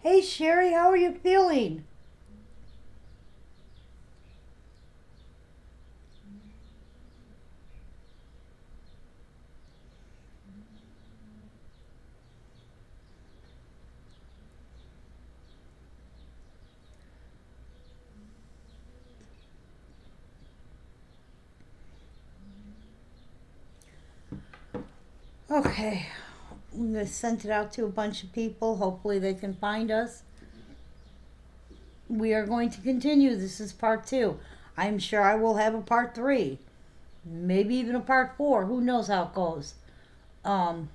Hey Sherry, how are you feeling? Okay, I'm going to send it out to a bunch of people. Hopefully they can find us. We are going to continue. This is part two. I'm sure I will have a part three, maybe even a part four. Who knows how it goes? Um,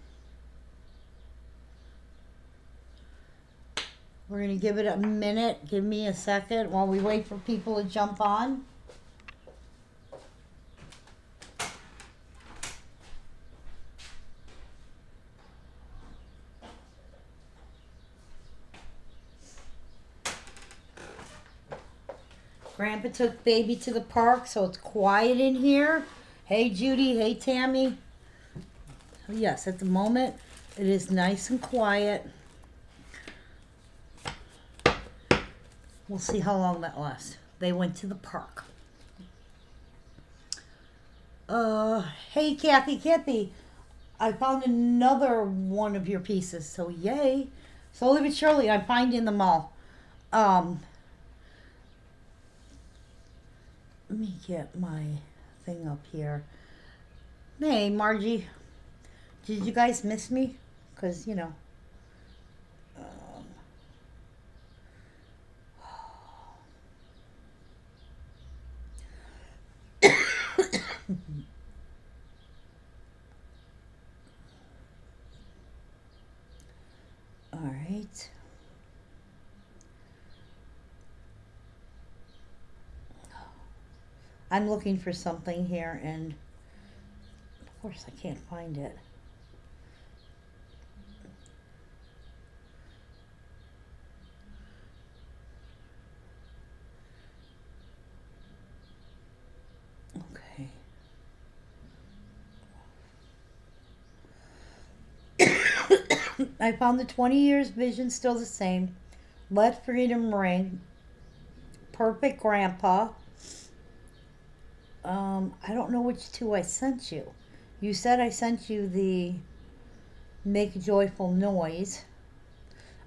we're going to give it a minute. Give me a second while we wait for people to jump on. Grandpa took baby to the park, so it's quiet in here. Hey Judy, hey Tammy. Yes, at the moment it is nice and quiet. We'll see how long that lasts. They went to the park. Hey Kathy, I found another one of your pieces, so yay. Slowly but surely, I'm finding them all. Um, Let me get my thing up here. Hey Margie, did you guys miss me? Because, you know. Um, all right. I'm looking for something here, and of course I can't find it. Okay. I found the 20 years vision still the same. Let freedom ring. Perfect grandpa. I don't know which two I sent you. You said I sent you the make a joyful noise.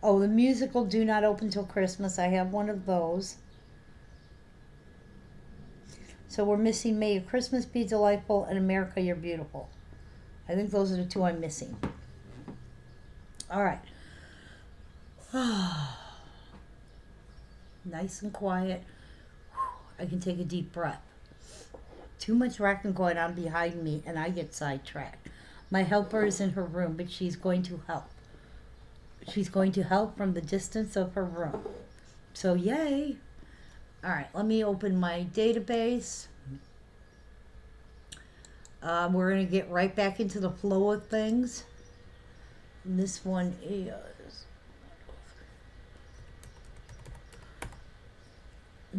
Oh, the musical Do Not Open Till Christmas. I have one of those. So we're missing May Your Christmas Be Delightful and America You're Beautiful. I think those are the two I'm missing. All right. Nice and quiet. I can take a deep breath. Too much racking going on behind me, and I get sidetracked. My helper is in her room, but she's going to help. She's going to help from the distance of her room. So, yay. All right, let me open my database. We're going to get right back into the flow of things. And this one is...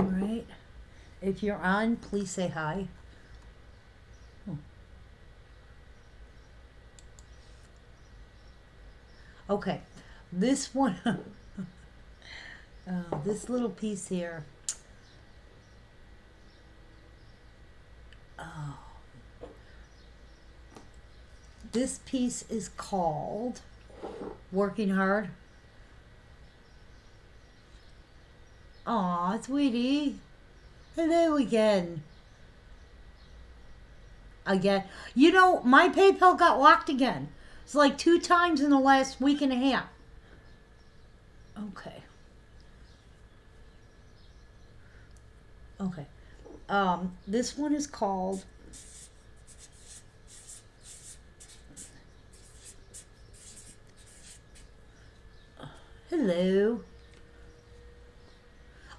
All right. If you're on, please say hi. Okay, this one, this little piece here. Oh, this piece is called Working Hard. Aw, sweetie. Hello again. Again. You know, my PayPal got locked again. It's like 2 times in the last week and a half. Okay. Okay. This one is called Hello.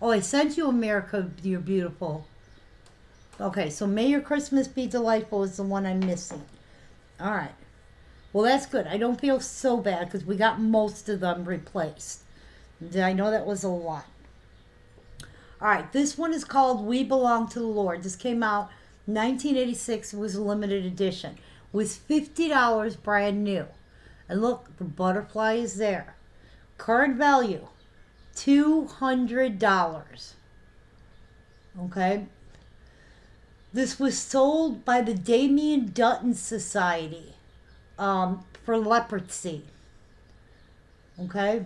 Oh, I sent you America You're Beautiful. Okay, so May Your Christmas Be Delightful is the one I'm missing. All right. Well, that's good. I don't feel so bad because we got most of them replaced. I know that was a lot. All right, this one is called We Belong to the Lord. This came out 1986. It was a limited edition. It was $50 brand new. And look, the butterfly is there. Current value, $200. Okay? This was sold by the Damien Dutton Society for leprosy. Okay?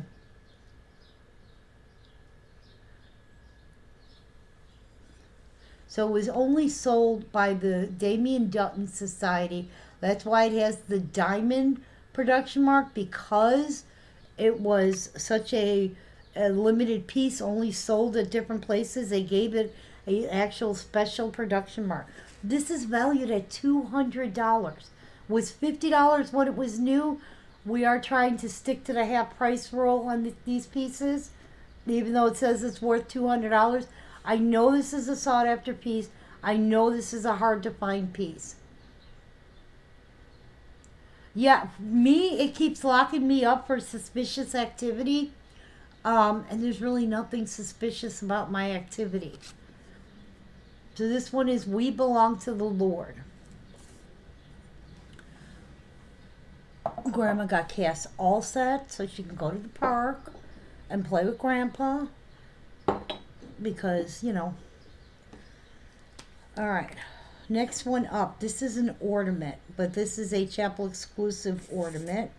So it was only sold by the Damien Dutton Society. That's why it has the diamond production mark, because it was such a limited piece, only sold at different places. They gave it a actual special production mark. This is valued at $200. Was $50 when it was new? We are trying to stick to the half price rule on these pieces, even though it says it's worth $200. I know this is a sought after piece. I know this is a hard to find piece. Yeah, me, it keeps locking me up for suspicious activity. And there's really nothing suspicious about my activity. So this one is We Belong to the Lord. Grandma got Cass all set so she can go to the park and play with Grandpa. Because, you know. Alright. Next one up. This is an ornament, but this is a chapel exclusive ornament.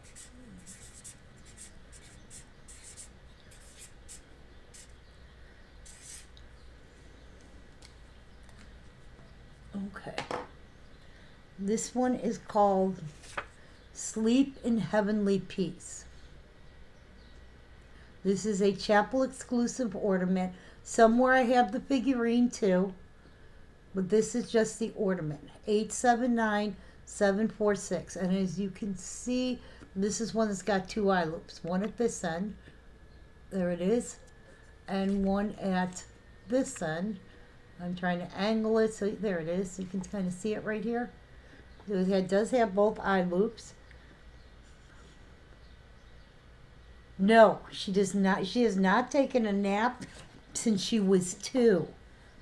Okay. This one is called Sleep in Heavenly Peace. This is a chapel exclusive ornament. Somewhere I have the figurine too, but this is just the ornament. 879746. And as you can see, this is one that's got two eye loops. One at this end. There it is. And one at this end. I'm trying to angle it so there it is. You can kind of see it right here. It does have both eye loops. No, she does not. She has not taken a nap since she was 2,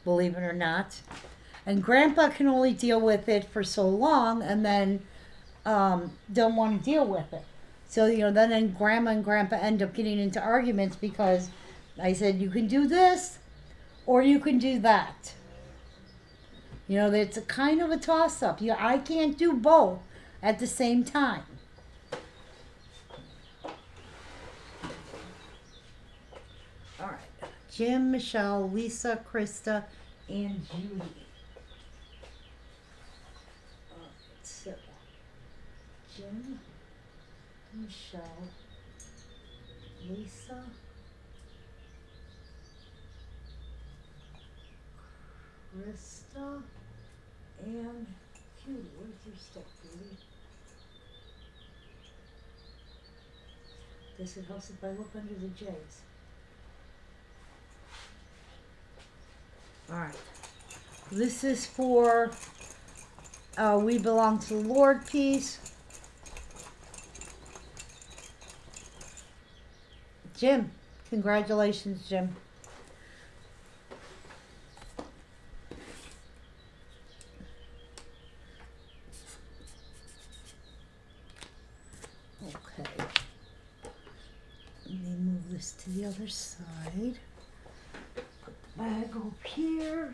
believe it or not. And Grandpa can only deal with it for so long, and then don't want to deal with it. So, you know, then Grandma and Grandpa end up getting into arguments because I said, you can do this or you can do that. You know, it's a kind of a toss-up. I can't do both at the same time. All right. Jim, Michelle, Lisa, Krista, and Judy. So, Jim, Michelle, Lisa, Krista, and Judy. Where's your stuff, Judy? Does it help if I look under the J's? Alright. This is for We Belong to the Lord piece. Jim. Congratulations, Jim. Okay. Let me move this to the other side. Bag up here.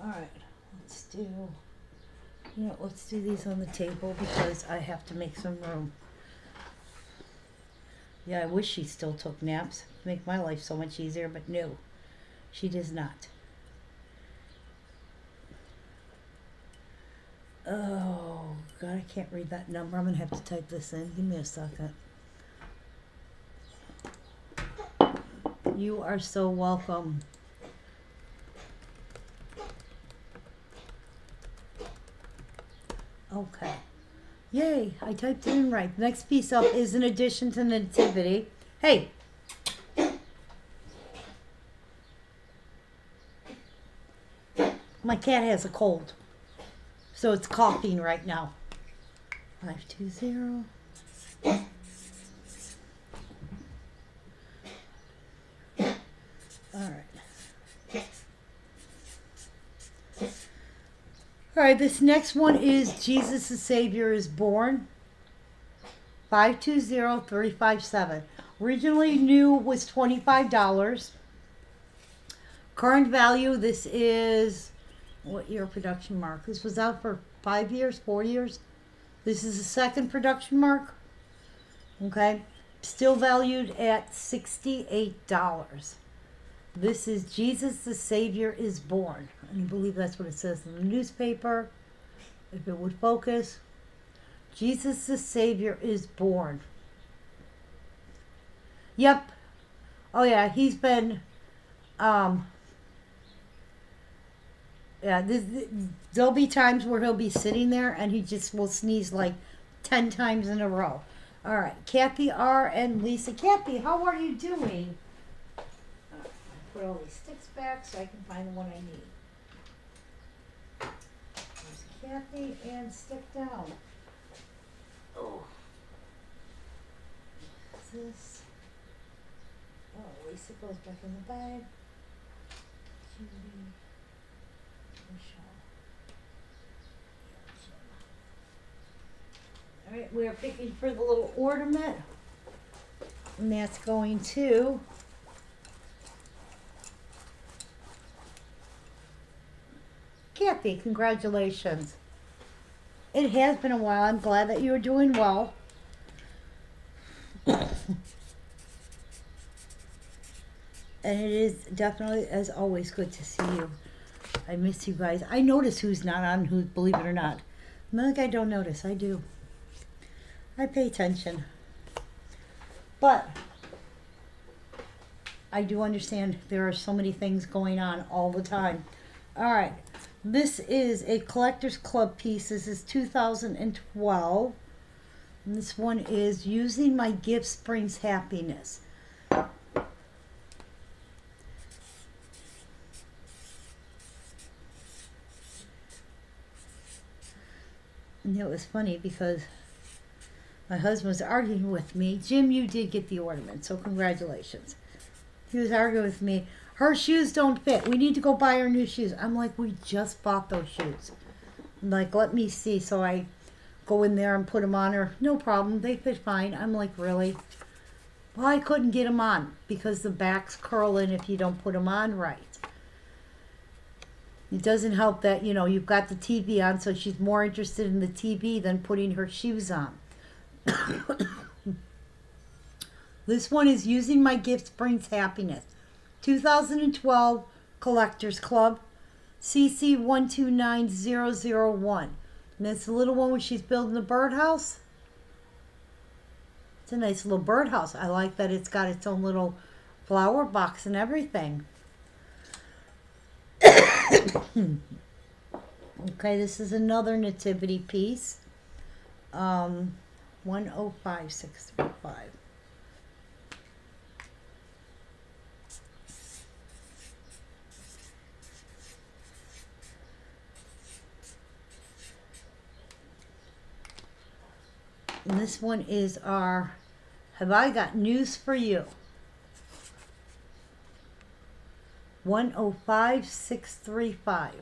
Alright, let's do these on the table because I have to make some room. Yeah, I wish she still took naps. Make my life so much easier, but no, she does not. Oh, God, I can't read that number. I'm going to have to type this in. Give me a second. You are so welcome. Okay. Yay, I typed it in right. The next piece up is an addition to Nativity. Hey. My cat has a cold. So it's coughing right now. 520. All right. All right, this next one is Jesus the Savior is Born. 520357. Originally new was $25. Current value, this is, what year production mark? This was out for 5 years, 4 years. This is the second production mark. Okay. Still valued at $68. This is Jesus the Savior is Born. And I believe that's what it says in the newspaper. If it would focus. Jesus the Savior is Born. Yep. Oh yeah, he's been yeah, there'll be times where he'll be sitting there and he just will sneeze like 10 times in a row. All right, Kathy R. and Lisa. Kathy, how are you doing? Put all these sticks back so I can find the one I need. There's Kathy and stick down. Oh. What's this? Oh, Lisa goes back in the bag. Judy. Michelle. All right, we are picking for the little ornament. And that's going to Kathy. Congratulations. It has been a while. I'm glad that you're doing well. And it is definitely, as always, good to see you. I miss you guys. I notice who's not on, who, believe it or not. Not like I don't notice. I do. I pay attention. But I do understand there are so many things going on all the time. All right. This is a Collector's Club piece. This is 2012. And this one is Using My Gifts Brings Happiness. And it was funny because my husband was arguing with me. Jim, you did get the ornament, so congratulations. He was arguing with me. Her shoes don't fit. We need to go buy her new shoes. I'm like, we just bought those shoes. I'm like, let me see. So I go in there and put them on her. No problem. They fit fine. I'm like, really? Well, I couldn't get them on because the backs curl in if you don't put them on right. It doesn't help that, you know, you've got the TV on, so she's more interested in the TV than putting her shoes on. This one is Using My Gifts Brings Happiness. 2012 Collector's Club. CC 129001. And that's the little one where she's building a birdhouse. It's a nice little birdhouse. I like that it's got its own little flower box and everything. Okay, this is another nativity piece. 105635. And this one is our Have I Got News for You? 105635.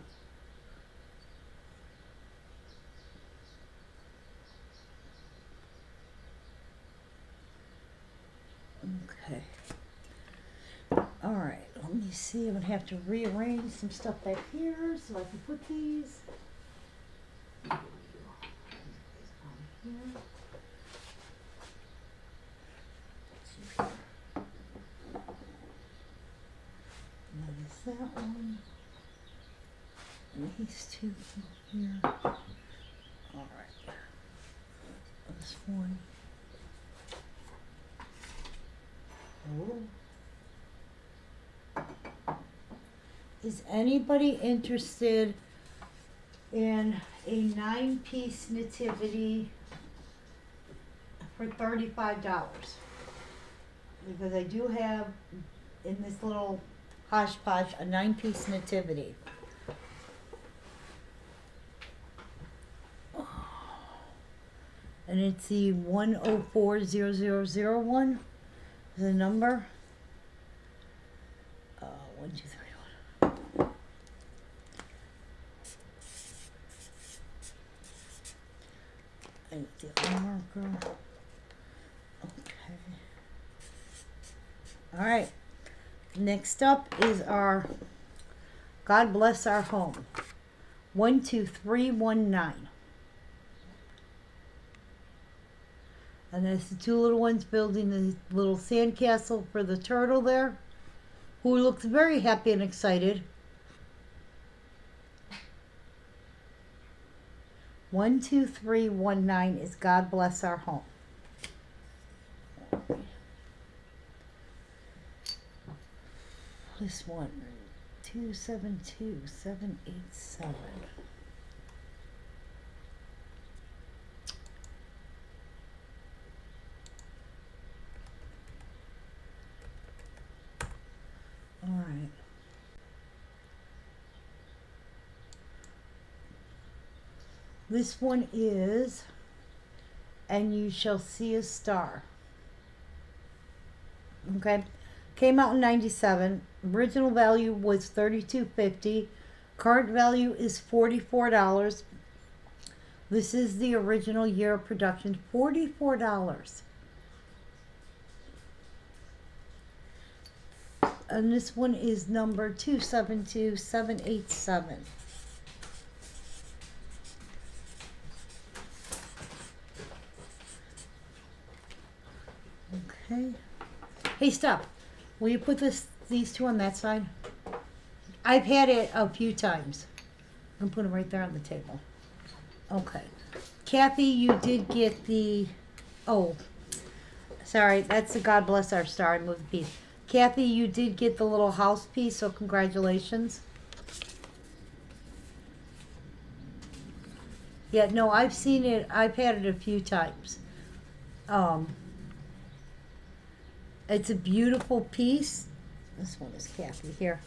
Okay. All right. Let me see. I'm gonna have to rearrange some stuff back here so I can put these on here. That one, and these two here. All right, this one. Oh, is anybody interested in a 9-piece nativity for $35? Because I do have in this little hodgepodge a 9-piece nativity. And it's the 1040001 the number. 1, 2, 3, 1. And the other marker. Okay. All right. Next up is our God Bless Our Home. 12319. And there's the two little ones building the little sandcastle for the turtle there, who looks very happy and excited. 12319 is God Bless Our Home. This one, 272787. All right. This one is, and you shall see a star. Okay. Came out in 97. Original value was $32.50. Current value is $44. This is the original year of production. $44. And this one is number 272787. Okay. Hey, stop. Will you put these two on that side? I've had it a few times. I'm putting them right there on the table. Okay. Kathy, you did get the... Oh, sorry. That's the God Bless Our Star. I moved the piece. Kathy, you did get the little house piece, so congratulations. Yeah, no, I've seen it. I've had it a few times. It's a beautiful piece. This one is Kathy here.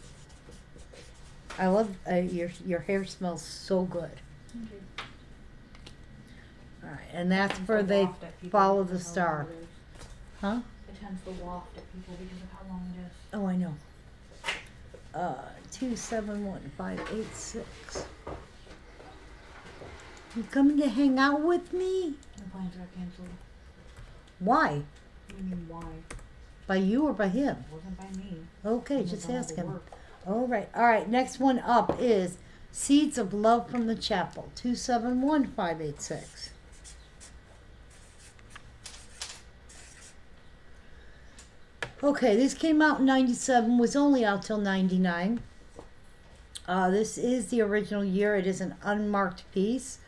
I love your hair smells so good. Thank you. All right, and that's for they follow the star. Huh? It tends to waft at people because of how long it is. Oh, I know. 271586. You coming to hang out with me? The plans got canceled. Why? What do you mean why? By you or by him? It wasn't by me. Okay, It was just all the asking. work. All right. Next one up is Seeds of Love from the Chapel. 271586. Okay, this came out in 97, was only out till 99. This is the original year. It is an unmarked piece.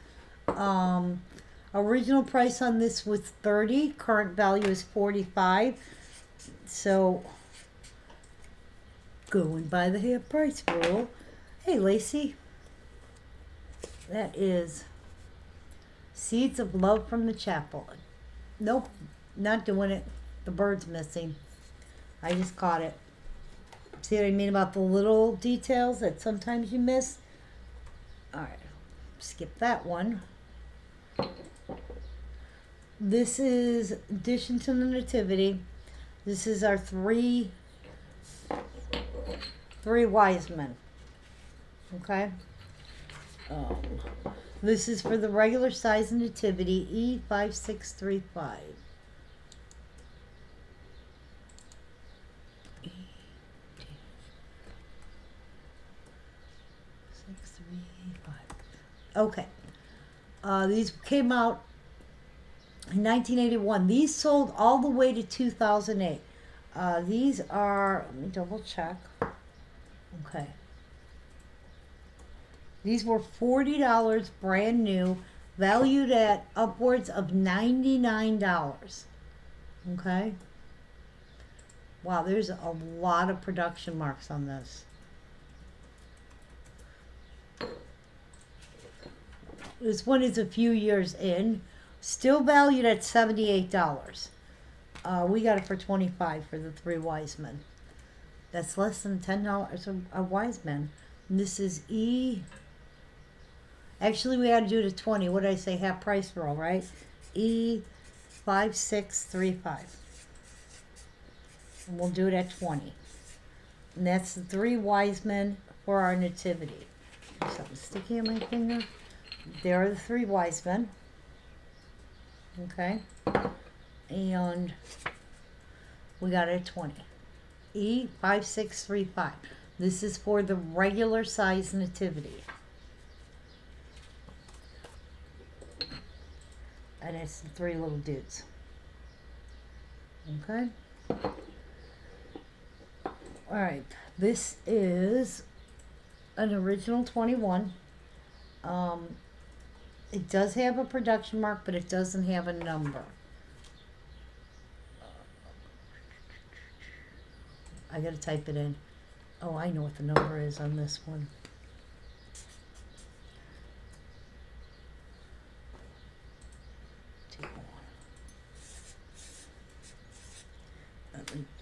Original price on this was $30. Current value is $45. So, going by the half price rule. Hey, Lacey. That is Seeds of Love from the Chapel. Nope, not doing it. The bird's missing. I just caught it. See what I mean about the little details that sometimes you miss? Alright, skip that one. This is Addition to the Nativity. This is our three wise men. Okay? This is for the regular size Nativity, E5635. Okay. These came out in 1981. These sold all the way to 2008. These are, let me double check. Okay. These were $40 brand new, valued at upwards of $99. Okay. Wow, there's a lot of production marks on this. This one is a few years in, still valued at $78. We got it for $25 for the three wise men. That's less than $10 a wise man. And this is E. Actually, we had to do it at 20. What did I say? Half price roll, right? E5635. And we'll do it at 20. And that's the three wise men for our nativity. There's something sticky on my finger. There are the three wise men. Okay? And we got it at 20. E5635. This is for the regular size nativity. And it's the three little dudes. Okay? Alright, this is an original 21. It does have a production mark, but it doesn't have a number. I gotta type it in. Oh, I know what the number is on this one.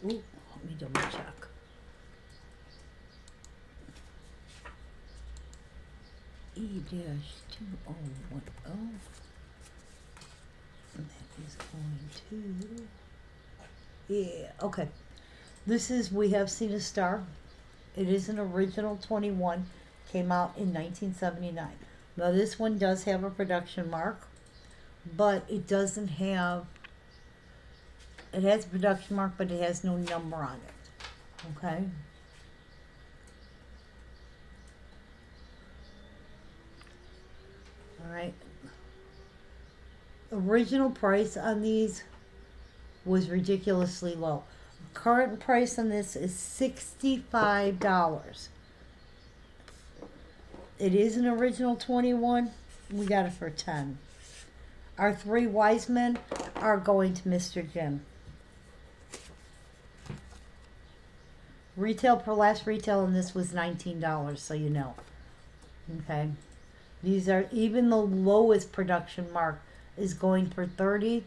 Let me double check. E-2010. And that is going to... Yeah, okay. This is We Have Seen a Star. It is an original 21. Came out in 1979. Now this one does have a production mark, but it doesn't have... It has a production mark, but it has no number on it. Okay? Alright. Original price on these was ridiculously low. Current price on this is $65. It is an original 21. We got it for 10. Our three wise men are going to Mr. Jim. Retail per last retail on this was $19, so you know. Okay. These are, even the lowest production mark is going for 30,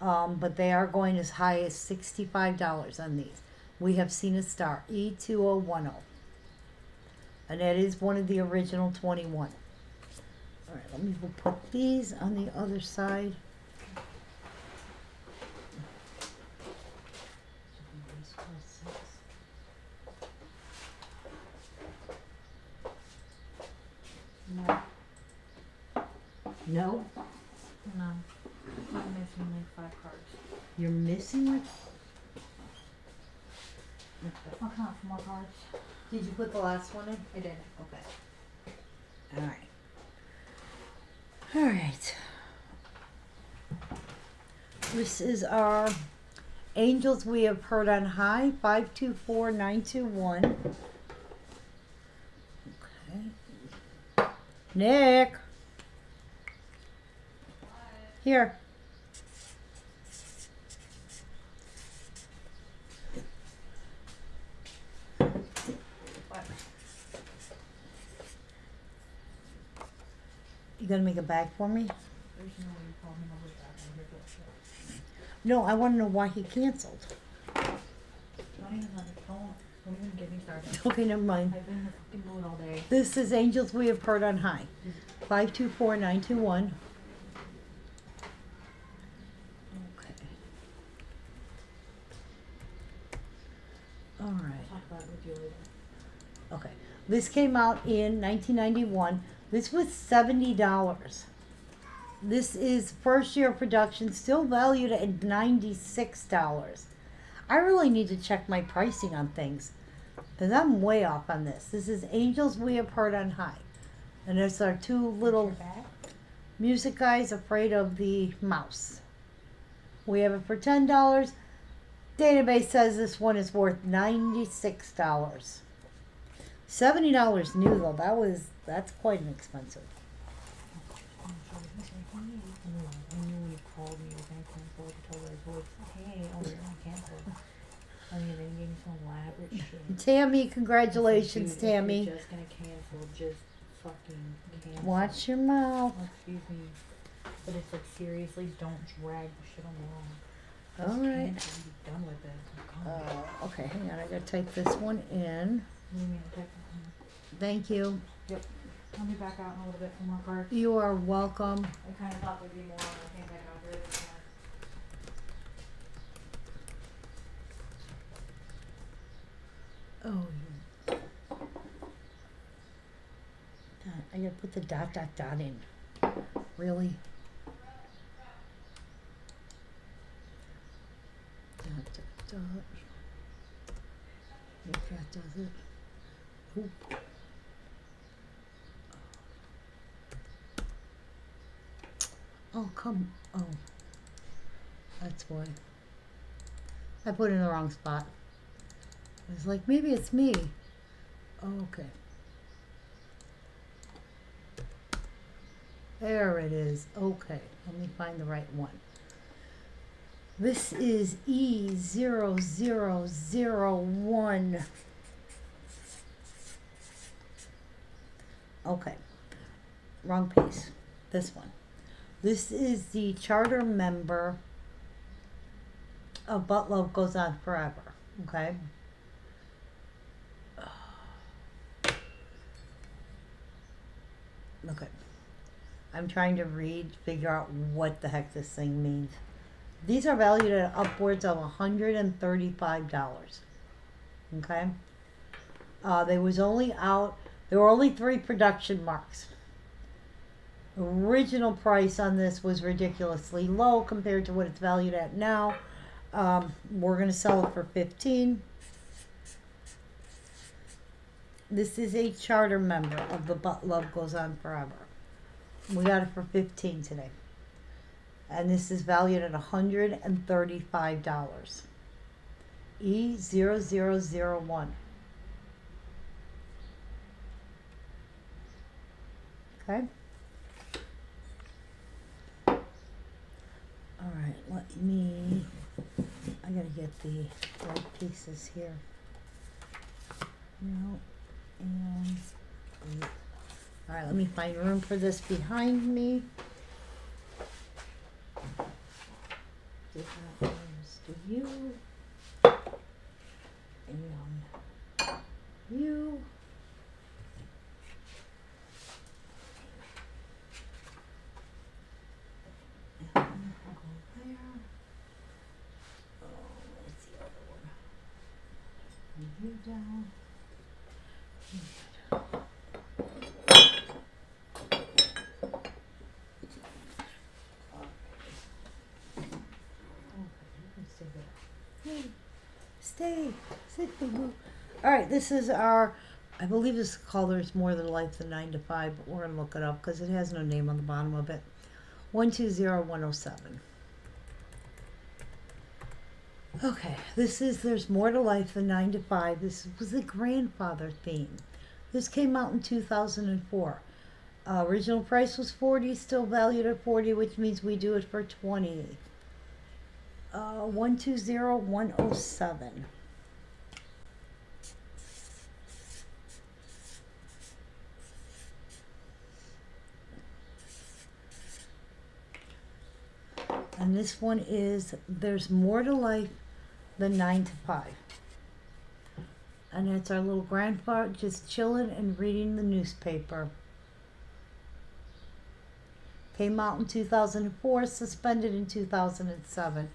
but they are going as high as $65 on these. We Have Seen a Star, E2010. And that is one of the original 21. All right, let me put these on the other side. No. No? No. I'm missing like 5 cards. You're missing like... I'll come out for more cards. Did you put the last one in? I did. Okay. All right. All right. This is our Angels We Have Heard on High, 524921. Okay. Nick. Here. What? You gonna make a bag for me? There's no way you called me over that. I'm here to shit. No, I want to know why he canceled. Not even on the phone. Don't even get me started. Okay, never mind. I've been in the fucking mood all day. This is Angels We Have Heard on High, 524921. Okay. All right. I'll talk about it with you later. Okay. This came out in 1991. This was $70. This is first year production, still valued at $96. I really need to check my pricing on things because I'm way off on this. This is Angels We Have Heard on High. And there's our two little Your bag? music guys afraid of the mouse. We have it for $10. Database says this one is worth $96. $70 new though. That's quite expensive. I'm sorry. He's like, hey. I knew when you called me, you were going to cancel. I told her, hey, oh, you're not canceled. I mean, they gave me some elaborate shit. Tammy, congratulations, Dude, Tammy. If you're just going to cancel, just fucking cancel. Watch your mouth. Oh, excuse me. But it's like, seriously, don't drag the shit along. All right. Cancel and be done with it. Come on. Okay, hang on. I gotta type this one in. Leave me a text. Thank you. Yep. I'll be back out in a little bit for more cards. You are welcome. I kind of thought there'd be more when I came back out here. Oh, I gotta put the dot in. Really? does it. Your cat does it. Oop. Oh, come. Oh. That's why. I put it in the wrong spot. I was like, maybe it's me. Oh, okay. There it is. Okay. Let me find the right one. This is E0001. Okay. Wrong piece. This one. This is the charter member of But Love Goes On Forever. Okay. Okay. I'm trying to figure out what the heck this thing means. These are valued at upwards of $135. Okay. There were only 3 production marks. Original price on this was ridiculously low compared to what it's valued at now. We're going to sell it for $15. This is a charter member of the But Love Goes On Forever. We got it for $15 today. And this is valued at $135. E0001. Okay. All right, I gotta get the right pieces here. No, and, all right, let me find room for this behind me. Did not use to you. And you. You down. Stay. Sit, boo-boo. All right, this is our, I believe this color's More Than Life Than 9 to 5, but we're going to look it up because it has no name on the bottom of it. 120107. Okay, There's More to Life Than 9 to 5. This was the grandfather theme. This came out in 2004. Original price was $40, still valued at $40, which means we do it for $20. 120107. And this one is There's More to Life Than 9 to 5. And it's our little grandpa just chilling and reading the newspaper. Came out in 2004, suspended in 2007.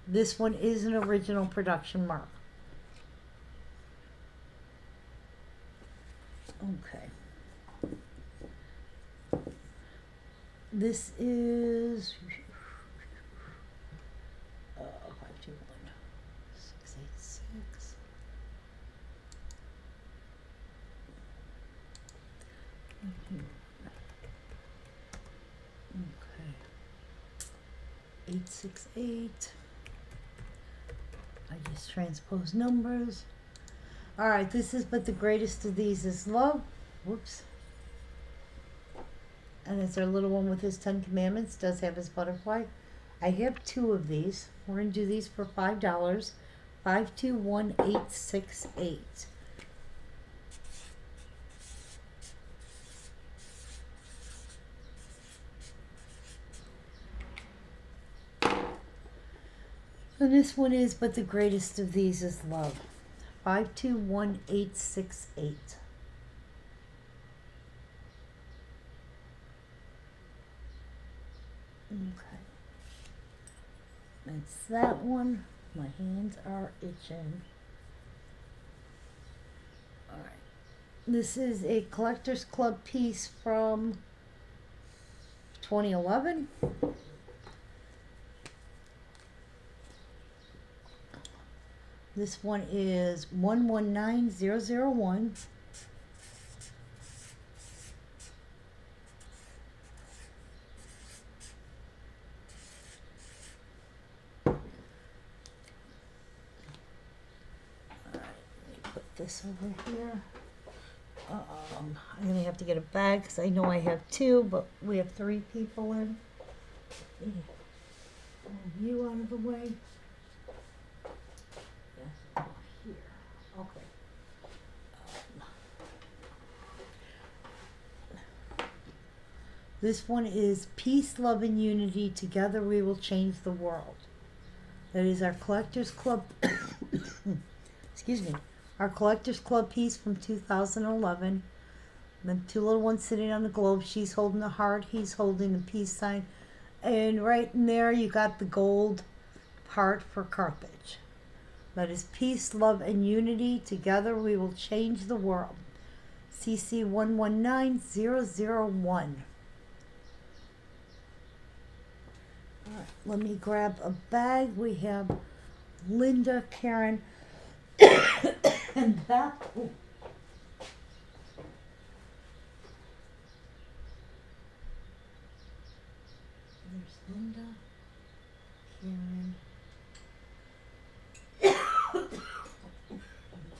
This one is an original production mark. Okay. This is 521-686. Okay. 868. I just transpose numbers. All right, this is But the Greatest of These is Love. Whoops. And it's our little one with his 10 Commandments. Does have his butterfly. I have 2 of these. We're going to do these for $5. 521868. And this one is But the Greatest of These is Love. 521868. Okay. That's that one. My hands are itching. Alright. This is a Collector's Club piece from 2011. This one is 119001. Put this over here. I'm gonna have to get a bag because I know I have two, but we have 3 people in. Move you out of the way. Yes, here. Okay. This one is Peace, Love, and Unity. Together we will change the world. That is our Collectors Club. Excuse me. Our Collectors Club piece from 2011. The 2 little ones sitting on the globe. She's holding the heart. He's holding the peace sign. And right in there you got the gold part for Carthage. That is Peace, Love, and Unity. Together we will change the world. CC 119001. Alright, let me grab a bag. We have Linda, Karen, and Beth. Ooh. There's Linda, Karen,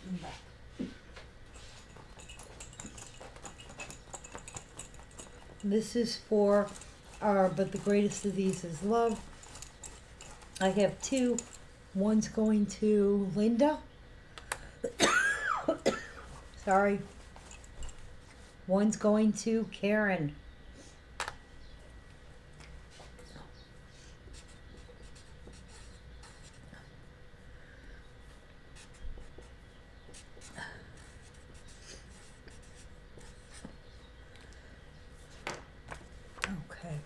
and Beth. This is for our, but the greatest of these is love. I have 2. One's going to Linda. Sorry. One's going to Karen. Okay.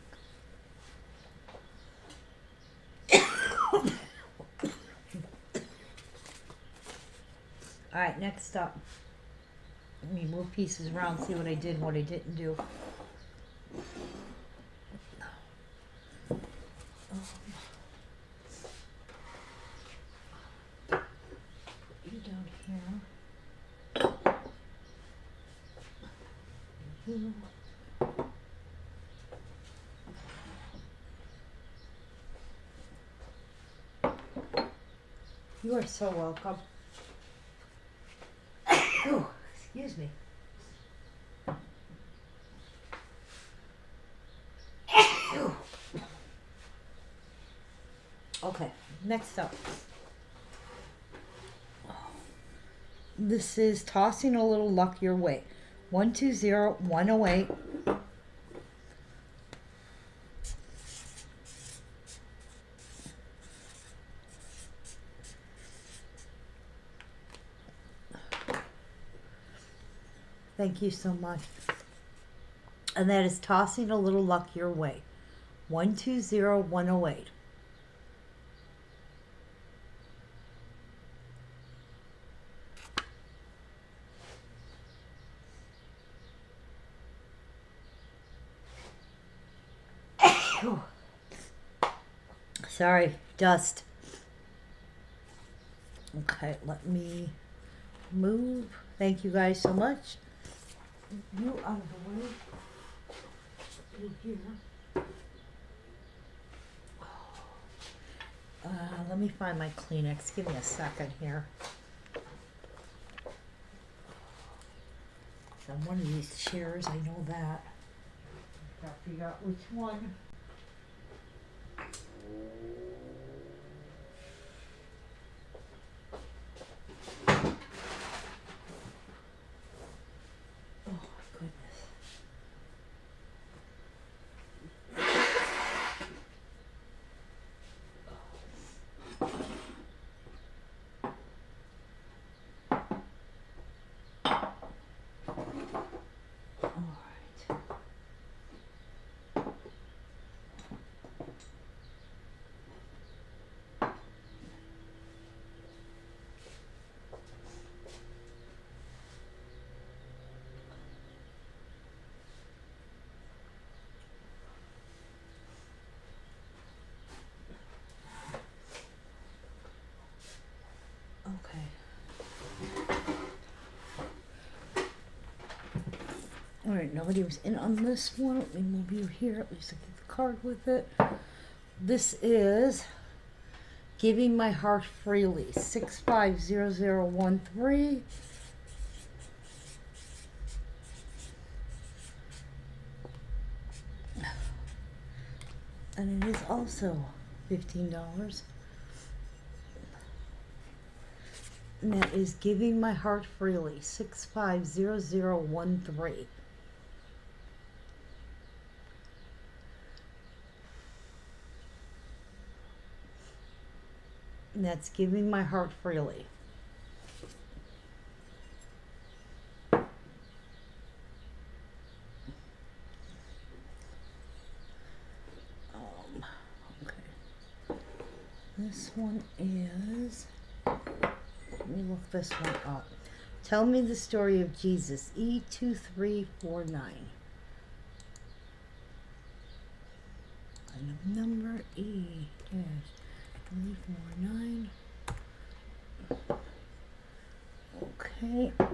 All right, next up. Let me move pieces around, see what I did and what I didn't do. You down here. You. You are so welcome. Oh, excuse me. Okay, next up. This is Tossing a Little Luck Your Way. 120108. Thank you so much. And that is Tossing a Little Luck Your Way. 120108. Sorry, dust. Okay, let me move. Thank you guys so much. You out of the way. You here. Let me find my Kleenex. Give me a second here. It's on one of these chairs, I know that. Gotta figure out which one. Alright, nobody was in on this one. Let me move you here. At least I get the card with it. This is Giving My Heart Freely. 650013. And it is also $15. And that is Giving My Heart Freely. 650013. And that's Giving My Heart Freely. Okay. This one is, let me look this one up. Tell Me the Story of Jesus, E2349. Item number E-349. Okay. I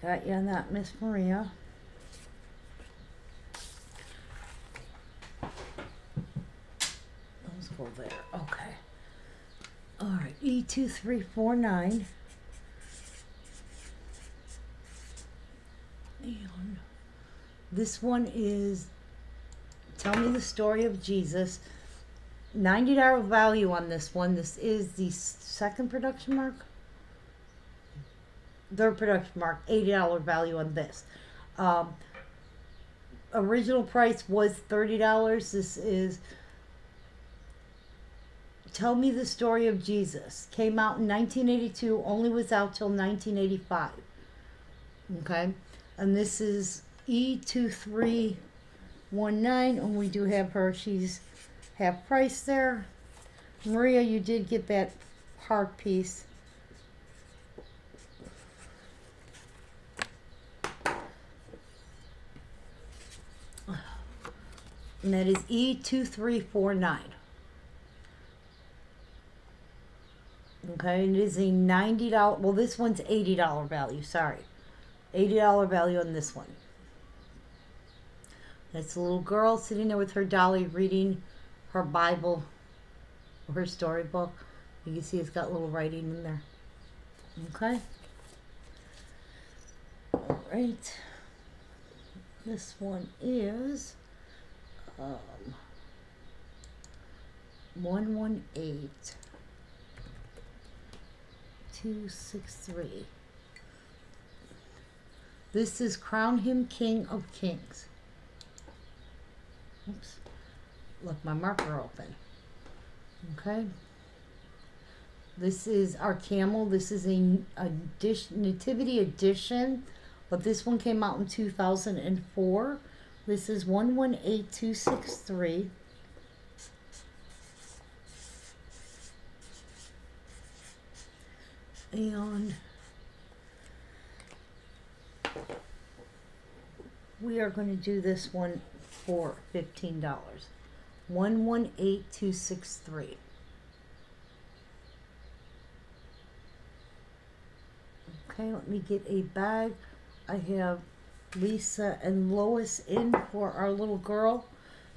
got you on that, Miss Maria. Let's go there. Okay. All right, E2349. And this one is Tell Me the Story of Jesus. $90 value on this one. This is the second production mark. Third production mark. $80 value on this. Original price was $30. This is Tell Me the Story of Jesus. Came out in 1982. Only was out till 1985. Okay. And this is E2319. And we do have her. She's half price there. Maria, you did get that heart piece. And that is E2349. Okay, and it is a $90, well, this one's $80 value, sorry. $80 value on this one. That's a little girl sitting there with her dolly reading her Bible or her storybook. You can see it's got little writing in there. Okay. All right. This one is 118263. This is Crown Him King of Kings. Oops. Left my marker open. Okay. This is our camel. This is a nativity edition, but this one came out in 2004. This is 118263. And we are going to do this one for $15. 118263. Okay, let me get a bag. I have Lisa and Lois in for our little girl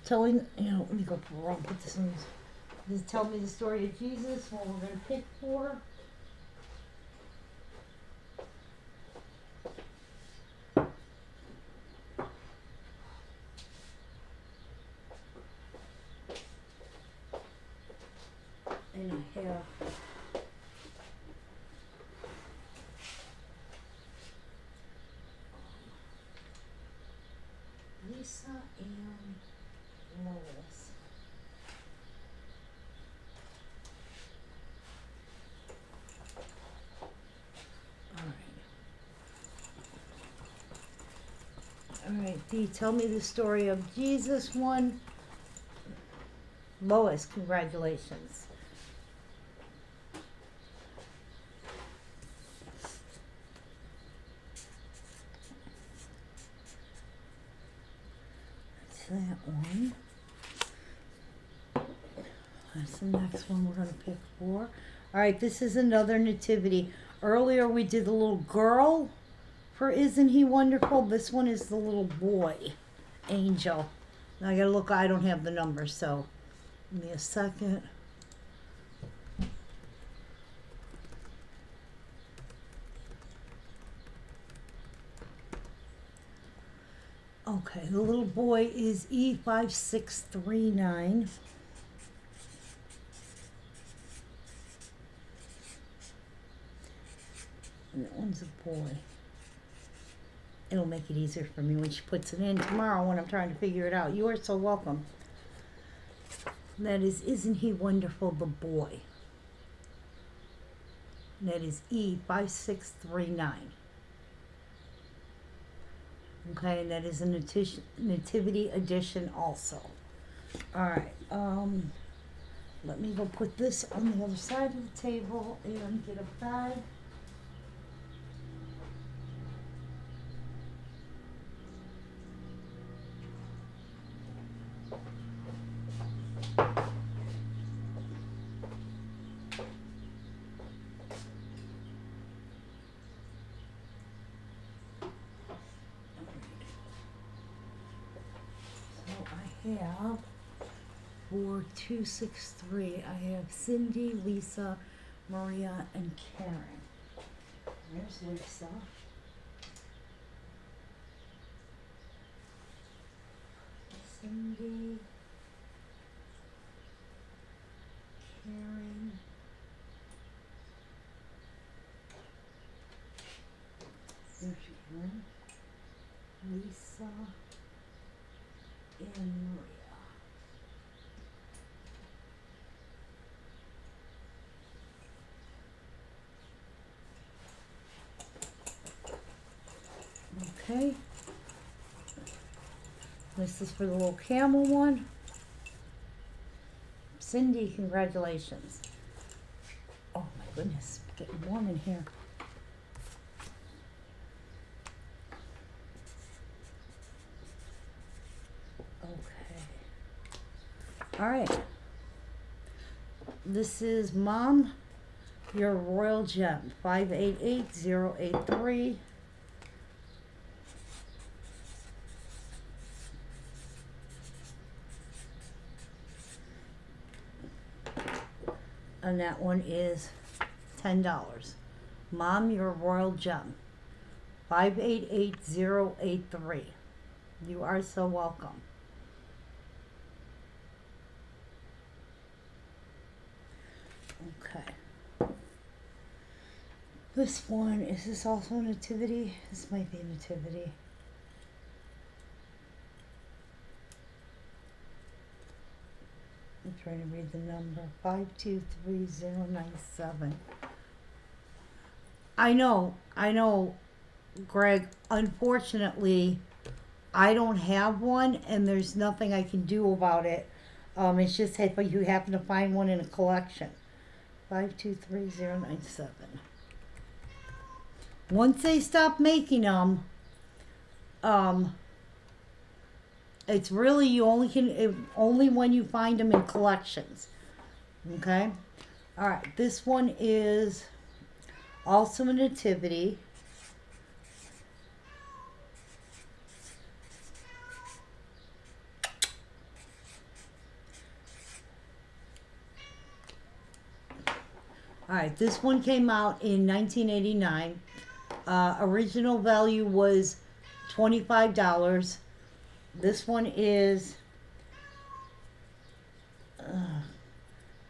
telling, let me go wrong, put this in. This Tell Me the Story of Jesus, what we're going to pick for. And I have Lisa and Lois. All right, the Tell Me the Story of Jesus one. Lois, congratulations. That one. That's the next one we're going to pick for. All right, this is another nativity. Earlier we did the little girl for Isn't He Wonderful. This one is the little boy, Angel. Now I gotta look, I don't have the number, so give me a second. Okay, the little boy is E5639. And that one's a boy. It'll make it easier for me when she puts it in tomorrow when I'm trying to figure it out. You are so welcome. That is Isn't He Wonderful, the boy. And that is E5639. Okay, and that is a nativity edition also. Alright, let me go put this on the other side of the table and get a bag. Have for 263, I have Cindy, Lisa, Maria, and Karen. There's Lisa. Cindy, Karen, there's Karen, Lisa, and Maria. Okay. This is for the little camel one. Cindy, congratulations. Oh my goodness, it's getting warm in here. Okay. All right. This is Mom, your royal gem, 588083. And that one is $10. Mom, your royal gem, 588083. You are so welcome. Okay. This one, is this also a nativity? This might be a nativity. I'm trying to read the number. 523097. I know, Greg. Unfortunately, I don't have one, and there's nothing I can do about it. It's just if you happen to find one in a collection. 523097. Once they stop making them, it's really only when you find them in collections. Okay. All right. This one is also a nativity. All right, this one came out in 1989. Original value was $25. This one is,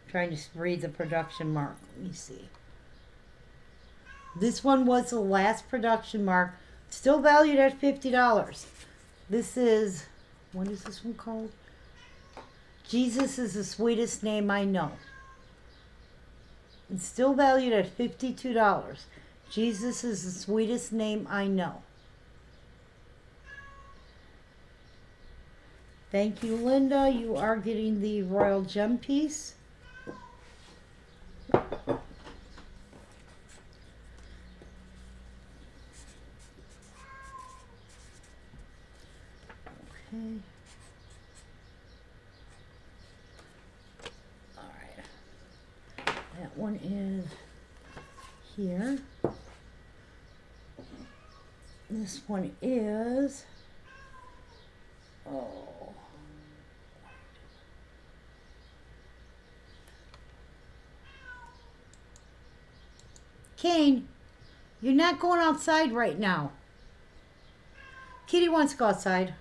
trying to read the production mark. Let me see. This one was the last production mark, still valued at $50. This is, what is this one called? Jesus is the Sweetest Name I Know. It's still valued at $52. Jesus is the sweetest name I know. Thank you, Linda. You are getting the royal gem piece. Okay. That one is here. This one is, oh, Kane, you're not going outside right now. Kitty wants to go outside.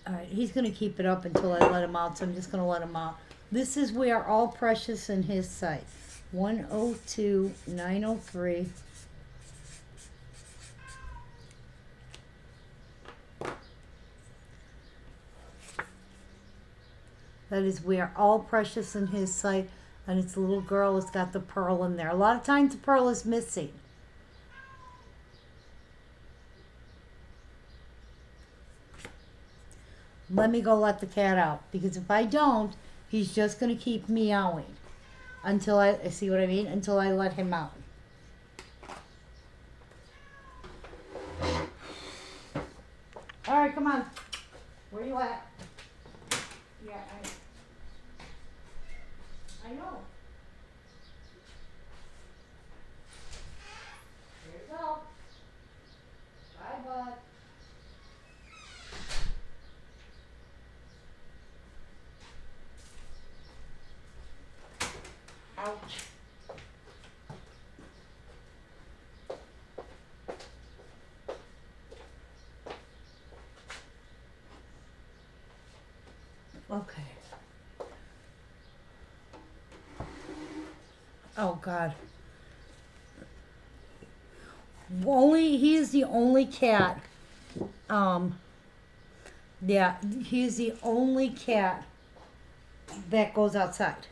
Alright, he's going to keep it up until I let him out, so I'm just going to let him out. This is where all precious in his sight. 102, 903. That is where all precious in his sight, and it's a little girl has got the pearl in there. A lot of times the pearl is missing. Let me go let the cat out, because if I don't, he's just going to keep meowing until I, see what I mean? Until I let him out. All right, come on. Where you at? Yeah, I know. Here you go. Bye, bud. Ouch. Okay. Oh God. He is the only cat. Yeah, he is the only cat that goes outside.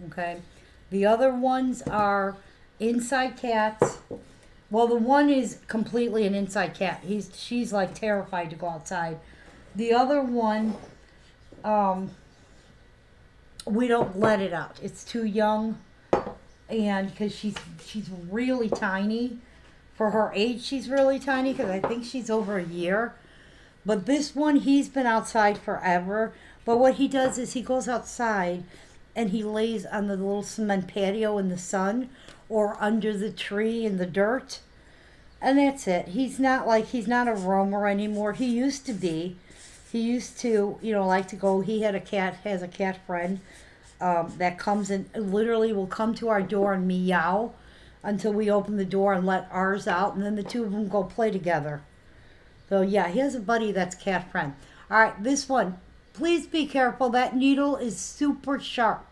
Okay. The other ones are inside cats. Well, the one is completely an inside cat. She's like terrified to go outside. The other one, we don't let it out. It's too young, and because she's really tiny for her age. She's really tiny because I think she's over a year. But this one, he's been outside forever. But what he does is he goes outside and he lays on the little cement patio in the sun or under the tree in the dirt. And that's it. He's not a roamer anymore. He used to be. He used to, like to go. He has a cat friend that comes and literally will come to our door and meow until we open the door and let ours out. And then the two of them go play together. So yeah, he has a buddy that's cat friend. All right, this one. Please be careful. That needle is super sharp.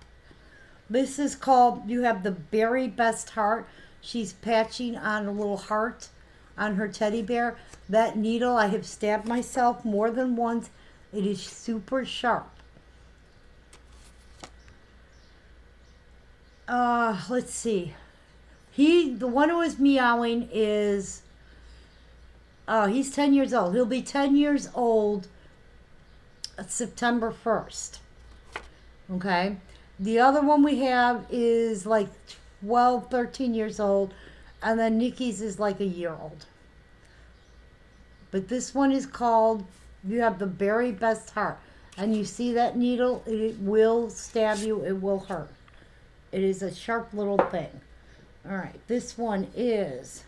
This is called, you have the very best heart. She's patching on a little heart on her teddy bear. That needle, I have stabbed myself more than once. It is super sharp. Let's see. The one who is meowing is, he's 10 years old. He'll be 10 years old September 1st. Okay. The other one we have is like 12, 13 years old. And then Nikki's is like a year old. But this one is called, you have the very best heart. And you see that needle, it will stab you, it will hurt. It is a sharp little thing. All right, this one is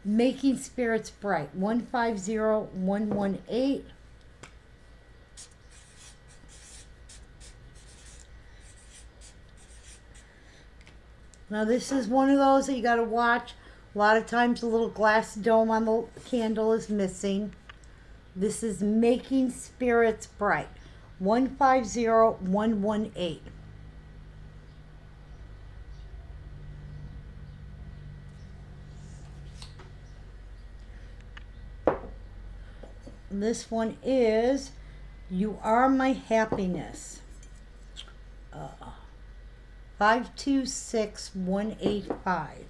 Making Spirits Bright, 150118. Now this is one of those that you got to watch. A lot of times the little glass dome on the candle is missing. This is Making Spirits Bright, 150118. This one is You Are My Happiness. 526185.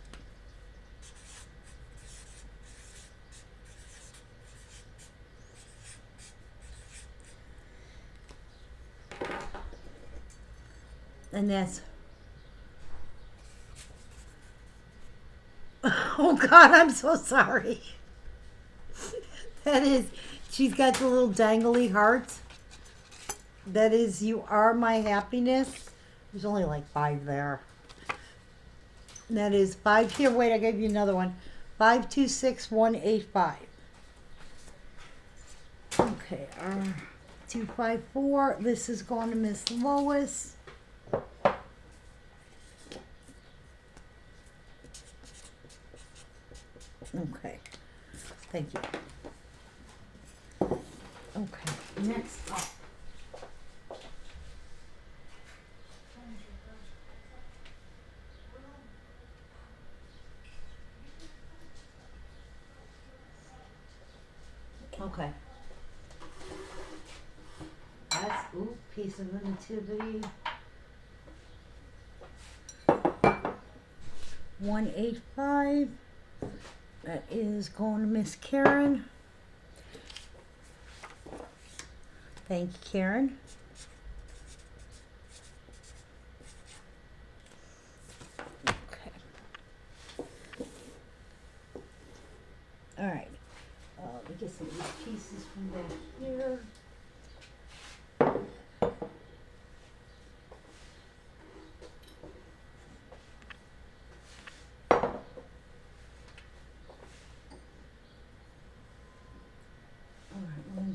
And that's, oh God, I'm so sorry. That is, she's got the little dangly hearts. That is You Are My Happiness. There's only like 5 there. That is 5 here. Wait, I gave you another one. 526185. Okay, 254. This is going to Miss Lois. Okay, thank you. Okay, next up. Okay. That's, piece of the nativity. 185. That is going to Miss Karen. Thank you, Karen. Okay. All right. Let me get some of these pieces from back here.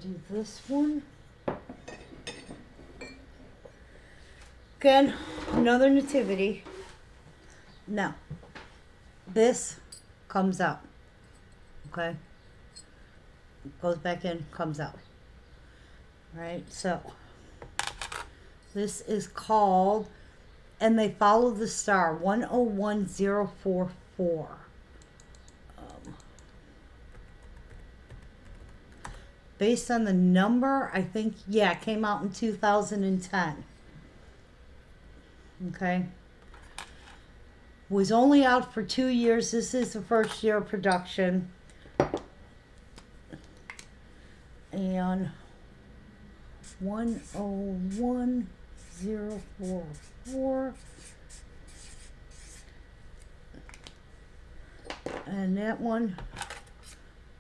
Do this one. Again, another nativity. Now, this comes out. Okay? Goes back in, comes out. Right? So, this is called, and they follow the star, 101044. Based on the number, I think, yeah, it came out in 2010. Okay. Was only out for 2 years. This is the first year of production. And 101044. And that one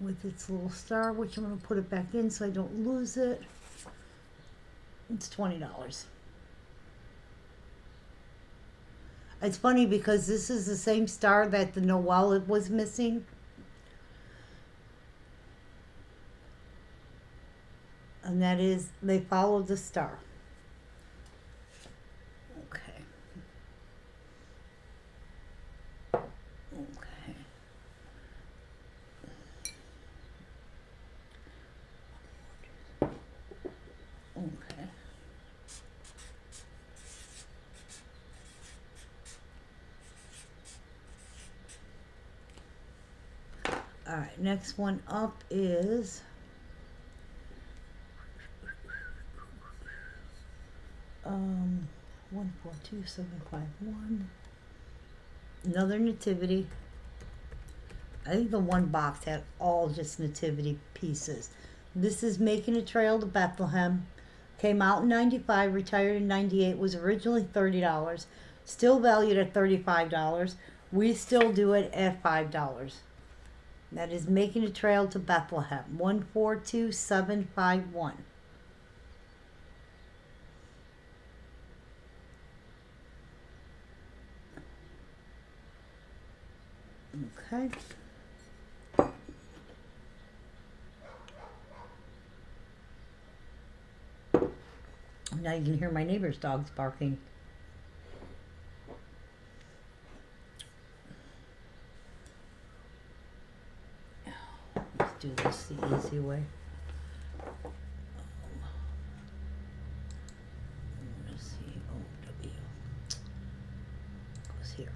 with its little star, which I'm going to put it back in so I don't lose it. It's $20. It's funny because this is the same star that the Noel was missing. And that is, they follow the star. Okay. Okay. Okay. All right, next one up is 142751. Another nativity. I think the one box had all just nativity pieces. This is Making a Trail to Bethlehem. Came out in 95, retired in 98, was originally $30, still valued at $35. We still do it at $5. That is Making a Trail to Bethlehem, 142751. Okay. Now you can hear my neighbor's dogs barking. Let's do this the easy way. Let's see, OW goes here.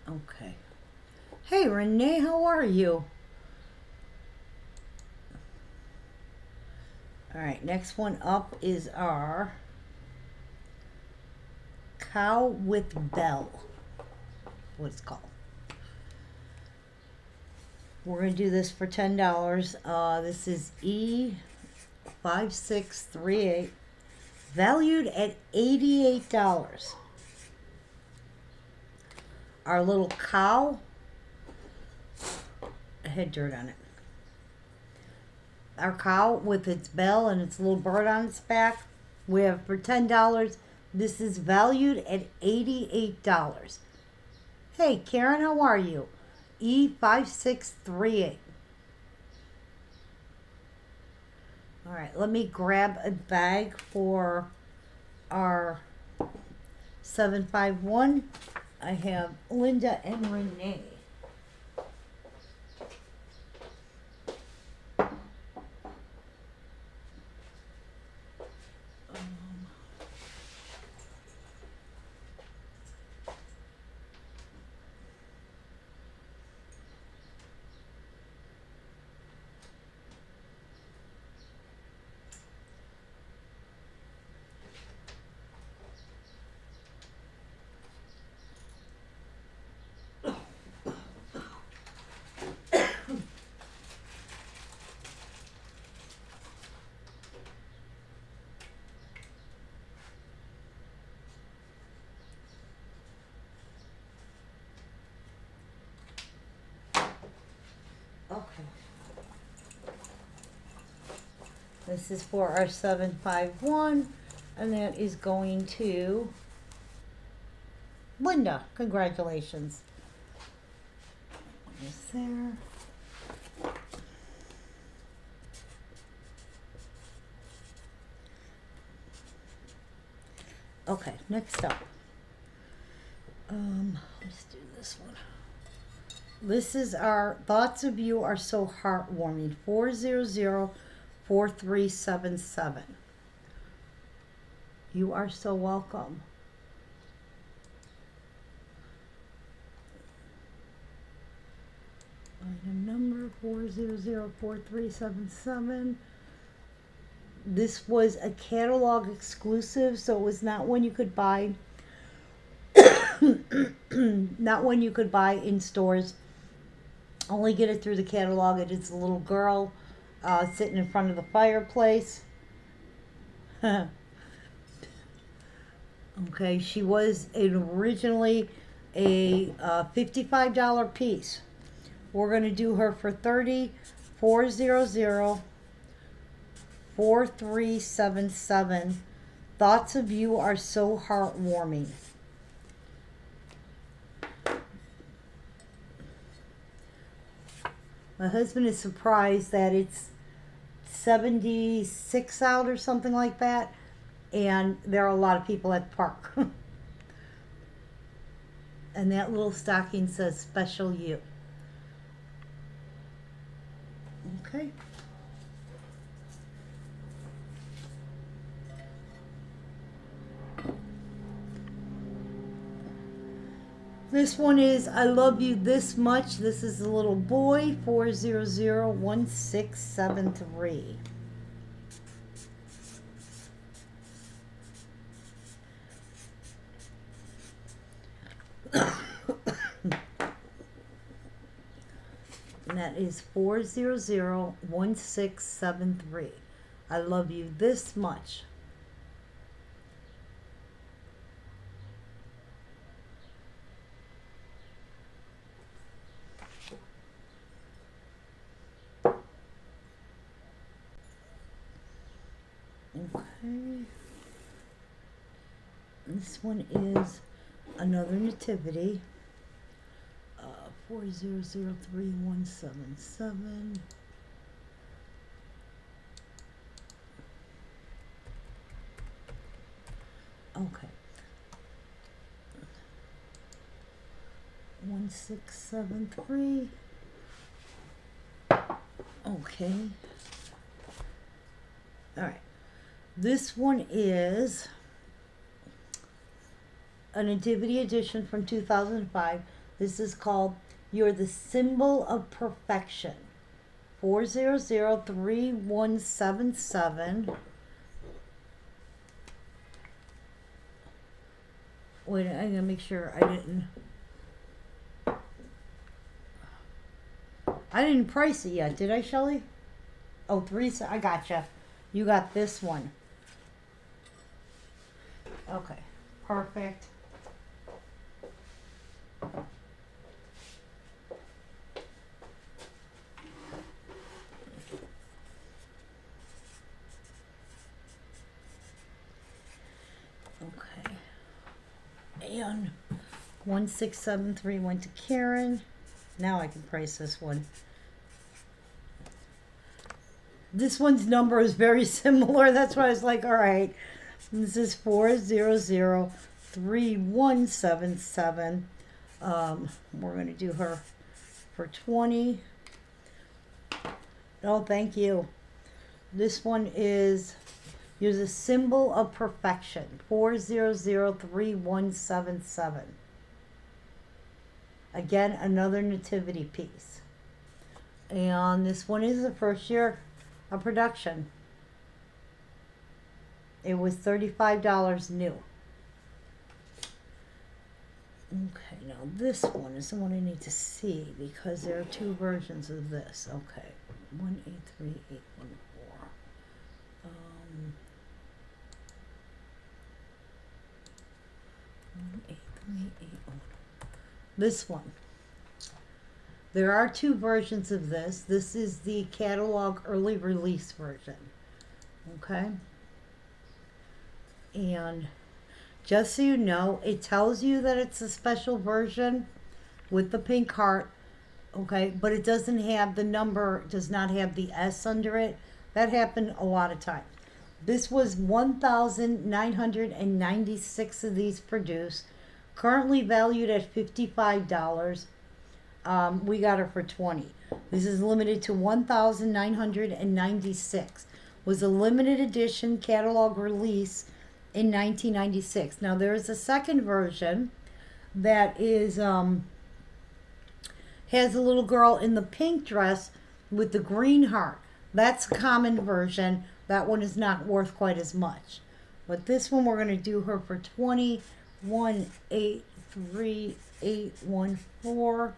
Okay. Hey Renee, how are you? All right, next one up is our Cow with Bell. What it's called. We're going to do this for $10. This is E5638, valued at $88. Our little cow, it had dirt on it. Our cow with its bell and its little bird on its back, we have for $10, This is valued at $88. Hey, Karen, how are you? E5638. All right, let me grab a bag for our 751. I have Linda and Renee. Okay. This is for our 751, and that is going to Linda. Congratulations. Is there? Okay, next up. Let's do this one. This is our Thoughts of You Are So Heartwarming. 4004377. You are so welcome. Item number 4004377. This was a catalog exclusive, so it was not one you could buy not one you could buy in stores. Only get it through the catalog. It is a little girl sitting in front of the fireplace. Okay, she was originally a $55 piece. We're going to do her for $30. 4004377. Thoughts of You Are So Heartwarming. My husband is surprised that it's 76 out or something like that, and there are a lot of people at the park. And that little stocking says Special You. Okay. This one is I Love You This Much. This is a little boy. 4001673. And that is 4001673. I love you this much. Okay. This one is another nativity. 4003177. Okay. 1673. Okay. All right. This one is a nativity edition from 2005. This is called You're the Symbol of Perfection. 4003177. Wait, I'm gonna make sure I didn't price it yet, did I, Shelley? Oh, I gotcha. You got this one. Okay, perfect. Okay. 1673 went to Karen. Now I can price this one. This one's number is very similar. That's why I was like, all right. This is 4003177. We're going to do her for 20. Oh, thank you. This one is, use a symbol of perfection. 4003177. Again, another nativity piece. And this one is the first year of production. It was $35 new. Okay, now this one is the one I need to see because there are two versions of this. Okay, 183814. 183814. This one. There are two versions of this. This is the catalog early release version. Okay? And just so you know, it tells you that it's a special version with the pink heart. Okay? But it doesn't have the number, does not have the S under it. That happened a lot of times. This was 1,996 of these produced. Currently valued at $55. We got her for 20. This is limited to 1,996. Was a limited edition catalog release in 1996. Now there is a second version that is has a little girl in the pink dress with the green heart. That's a common version. That one is not worth quite as much. But this one we're going to do her for 20. 183814.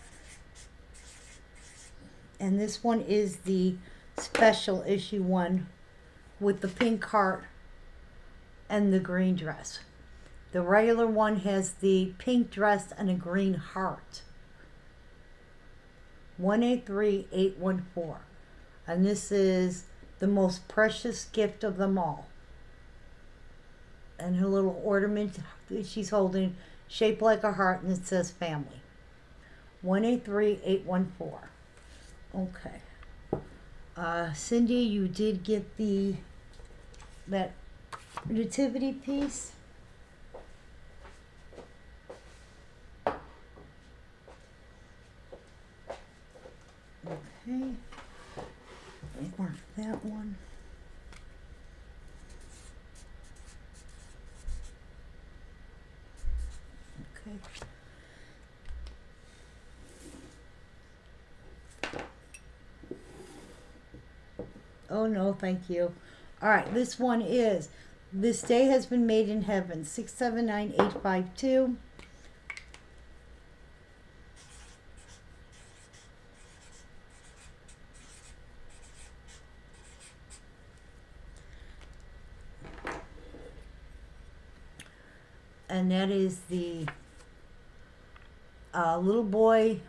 And this one is the special issue one with the pink heart and the green dress. The regular one has the pink dress and a green heart. 183814. And this is the most precious gift of them all. And her little ornament she's holding, shaped like a heart, and it says family. 183814. Okay. Cindy, you did get that nativity piece. Okay. Mark that one. Okay. Oh no, thank you. All right, this one is This Day Has Been Made in Heaven, 679852. And that is the little boy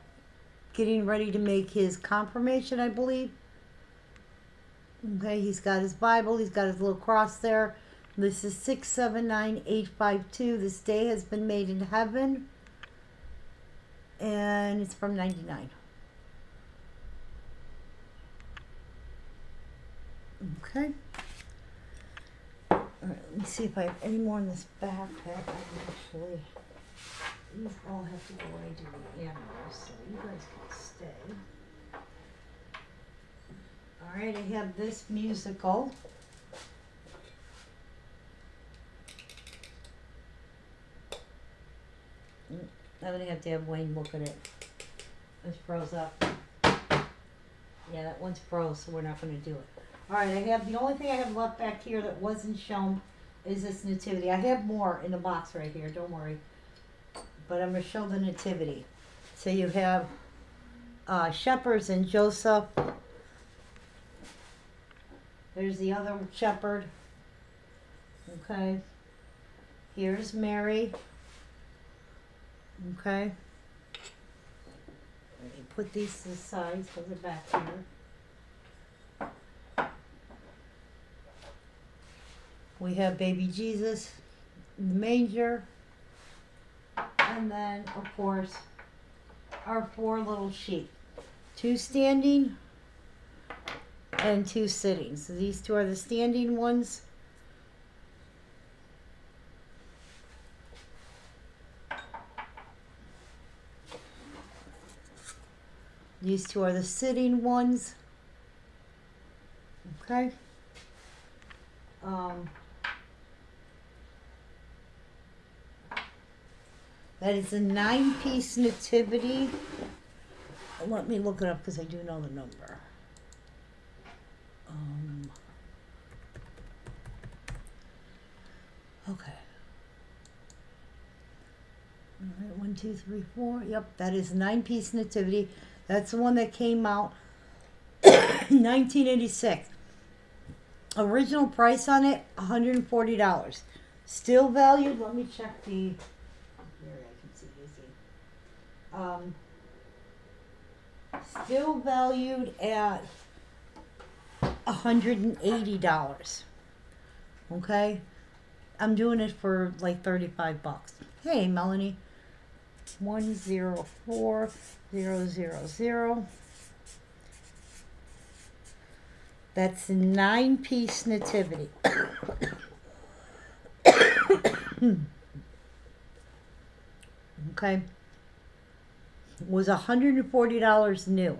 getting ready to make his confirmation, I believe. Okay, he's got his Bible, he's got his little cross there. This is 679852. This Day Has Been Made in Heaven. And it's from 99. Okay. All right, let me see if I have any more in this backpack. Actually, these all have to go away to the animals, so you guys can stay. All right, I have this musical. I'm gonna have to have Wayne look at it. It's froze up. Yeah, that one's froze, so we're not gonna do it. All right, I have the only thing I have left back here that wasn't shown is this nativity. I have more in the box right here. Don't worry. But I'm gonna show the nativity. So you have shepherds and Joseph. There's the other shepherd. Okay. Here's Mary. Okay. Let me put these to the side because they're back here. We have baby Jesus in the manger. And And then, of course, our 4 little sheep. 2 standing and 2 sitting. So these 2 are the standing ones. These 2 are the sitting ones. Okay. That is a 9-piece nativity. Let me look it up because I do know the number. Okay. All right, 1, 2, 3, 4. Yep, that is a 9-piece nativity. That's the one that came out 1986. Original price on it, $140. Still valued. Let me check the. Here I can see easy. Still valued at $180. Okay, I'm doing it for like $35. Hey, Melanie. 104000. That's a 9-piece nativity. Okay. Was $140 new.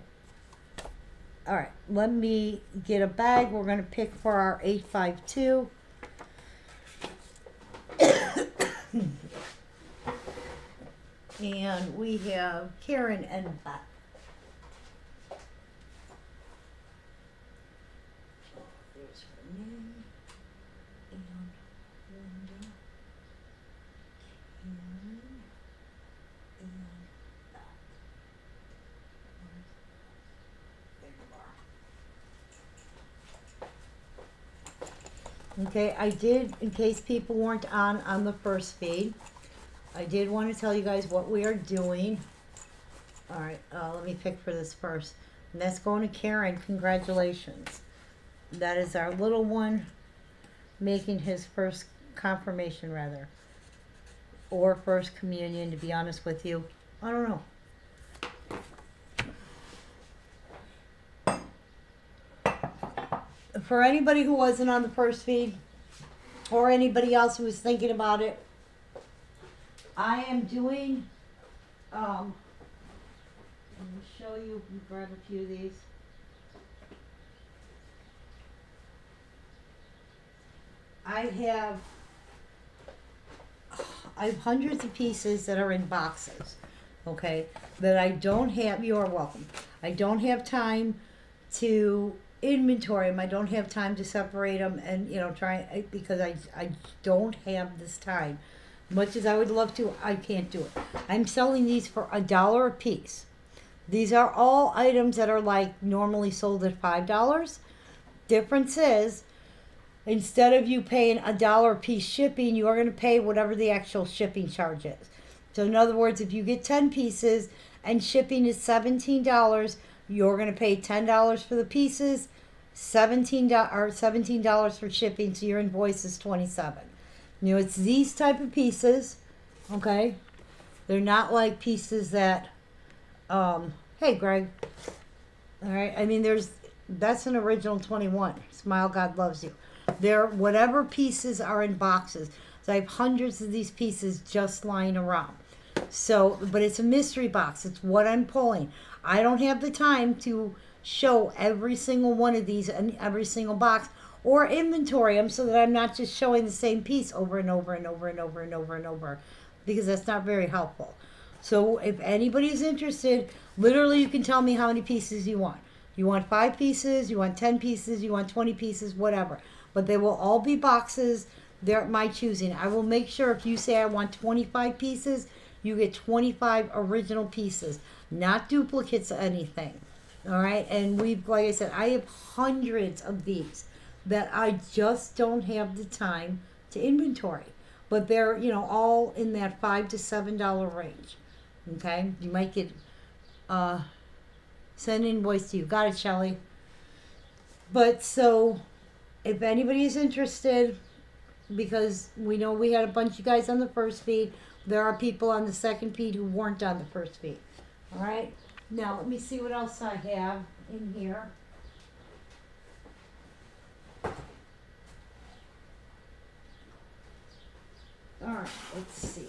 All right, let me get a bag. We're going to pick for our 852. And we have Karen and Beth. There's Renee and Linda, Karen and Beth. There you are. Okay, I did, in case people weren't on the first feed, I did want to tell you guys what we are doing. All right, let me pick for this first. And that's going to Karen. Congratulations. That is our little one making his first confirmation, rather. Or first communion, to be honest with you. I don't know. For anybody who wasn't on the first feed, or anybody else who was thinking about it, I am doing, let me show you, grab a few of these. I have hundreds of pieces that are in boxes, okay, that I don't have. You are welcome. I don't have time to inventory them. I don't have time to separate them and, because I don't have this time. Much as I would love to, I can't do it. I'm selling these for $1 a piece. These are all items that are like normally sold at $5. Difference is, instead of you paying $1 a piece shipping, you are going to pay whatever the actual shipping charge is. So in other words, if you get 10 pieces and shipping is $17, you're going to pay $10 for the pieces, $17 for shipping, so your invoice is $27. It's these type of pieces, okay? They're not like pieces that, hey, Greg. All right, I mean, that's an original 21. Smile, God loves you. They're whatever pieces are in boxes. So I have hundreds of these pieces just lying around. So, but it's a mystery box. It's what I'm pulling. I don't have the time to show every single one of these and every single box, or inventory them so that I'm not just showing the same piece over and over and over and over and over and over, because that's not very helpful. So if anybody's interested, literally you can tell me how many pieces you want. You want 5 pieces, you want 10 pieces, you want 20 pieces, whatever. But they will all be boxes. They're my choosing. I will make sure if you say I want 25 pieces, you get 25 original pieces, not duplicates of anything. All right, and like I said, I have hundreds of these that I just don't have the time to inventory. But they're, all in that $5 to $7 range. Okay, you might get send an invoice to you. Got it, Shelly. But so, if anybody is interested, because we know we had a bunch of guys on the first feed, There are people on the second feed who weren't on the first feed. All right. Now let me see what else I have in here. All right. Let's see.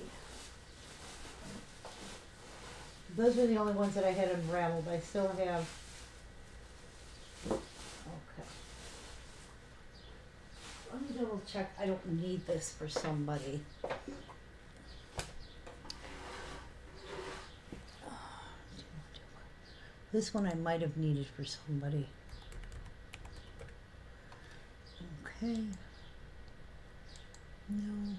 Those were the only ones that I had unraveled. I still have. Okay. Let me double check. I don't need this for somebody. This one I might have needed for somebody. Okay. No.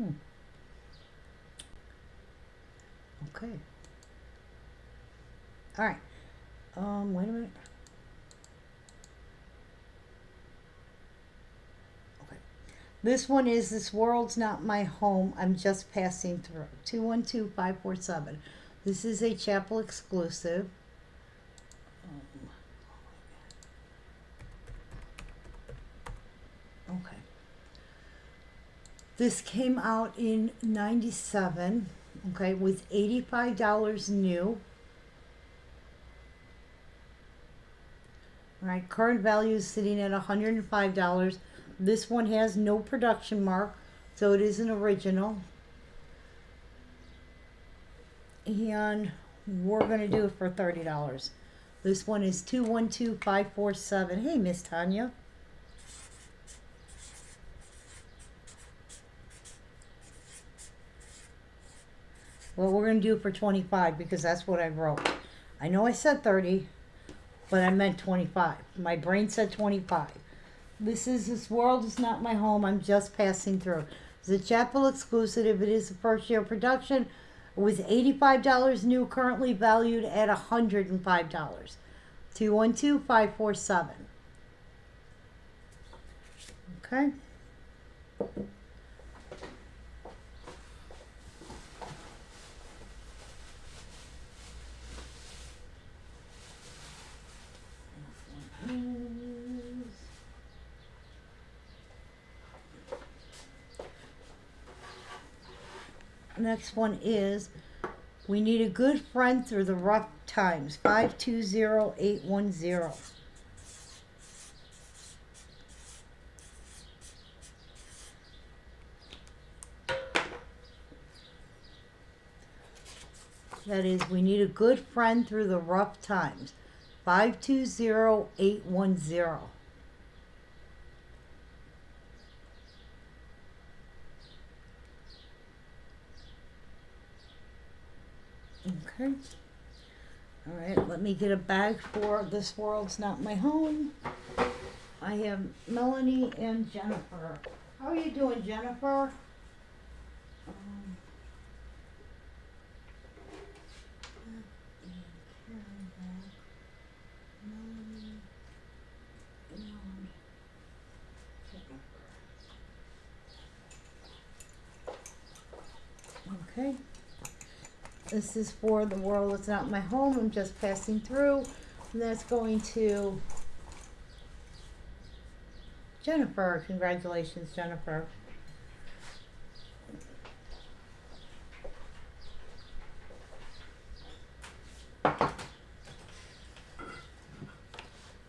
Okay. Okay. All right. Wait a minute. Okay. This one is This World's Not My Home. I'm Just Passing Through. 212547. This is a chapel exclusive. Okay. This came out in 97, okay, with $85 new. All right, current value is sitting at $105. This one has no production mark, so it is an original. And we're going to do it for $30. This one is 212547. Hey, Miss Tanya. Well, we're going to do it for 25 because that's what I wrote. I know I said 30, but I meant 25. My brain said 25. This World Is Not My Home. I'm Just Passing Through. It's a chapel exclusive. It is a first year production. It was $85 new, currently valued at $105. 212547. Okay. Next one is We Need a Good Friend Through the Rough Times, 520810. That is We Need a Good Friend Through the Rough Times, 520810. Okay. All right, let me get a bag for This World's Not My Home. I have Melanie and Jennifer. How are you doing, Jennifer? Okay. This is for The World Is Not My Home. I'm Just Passing Through. And that's going to Jennifer. Congratulations, Jennifer.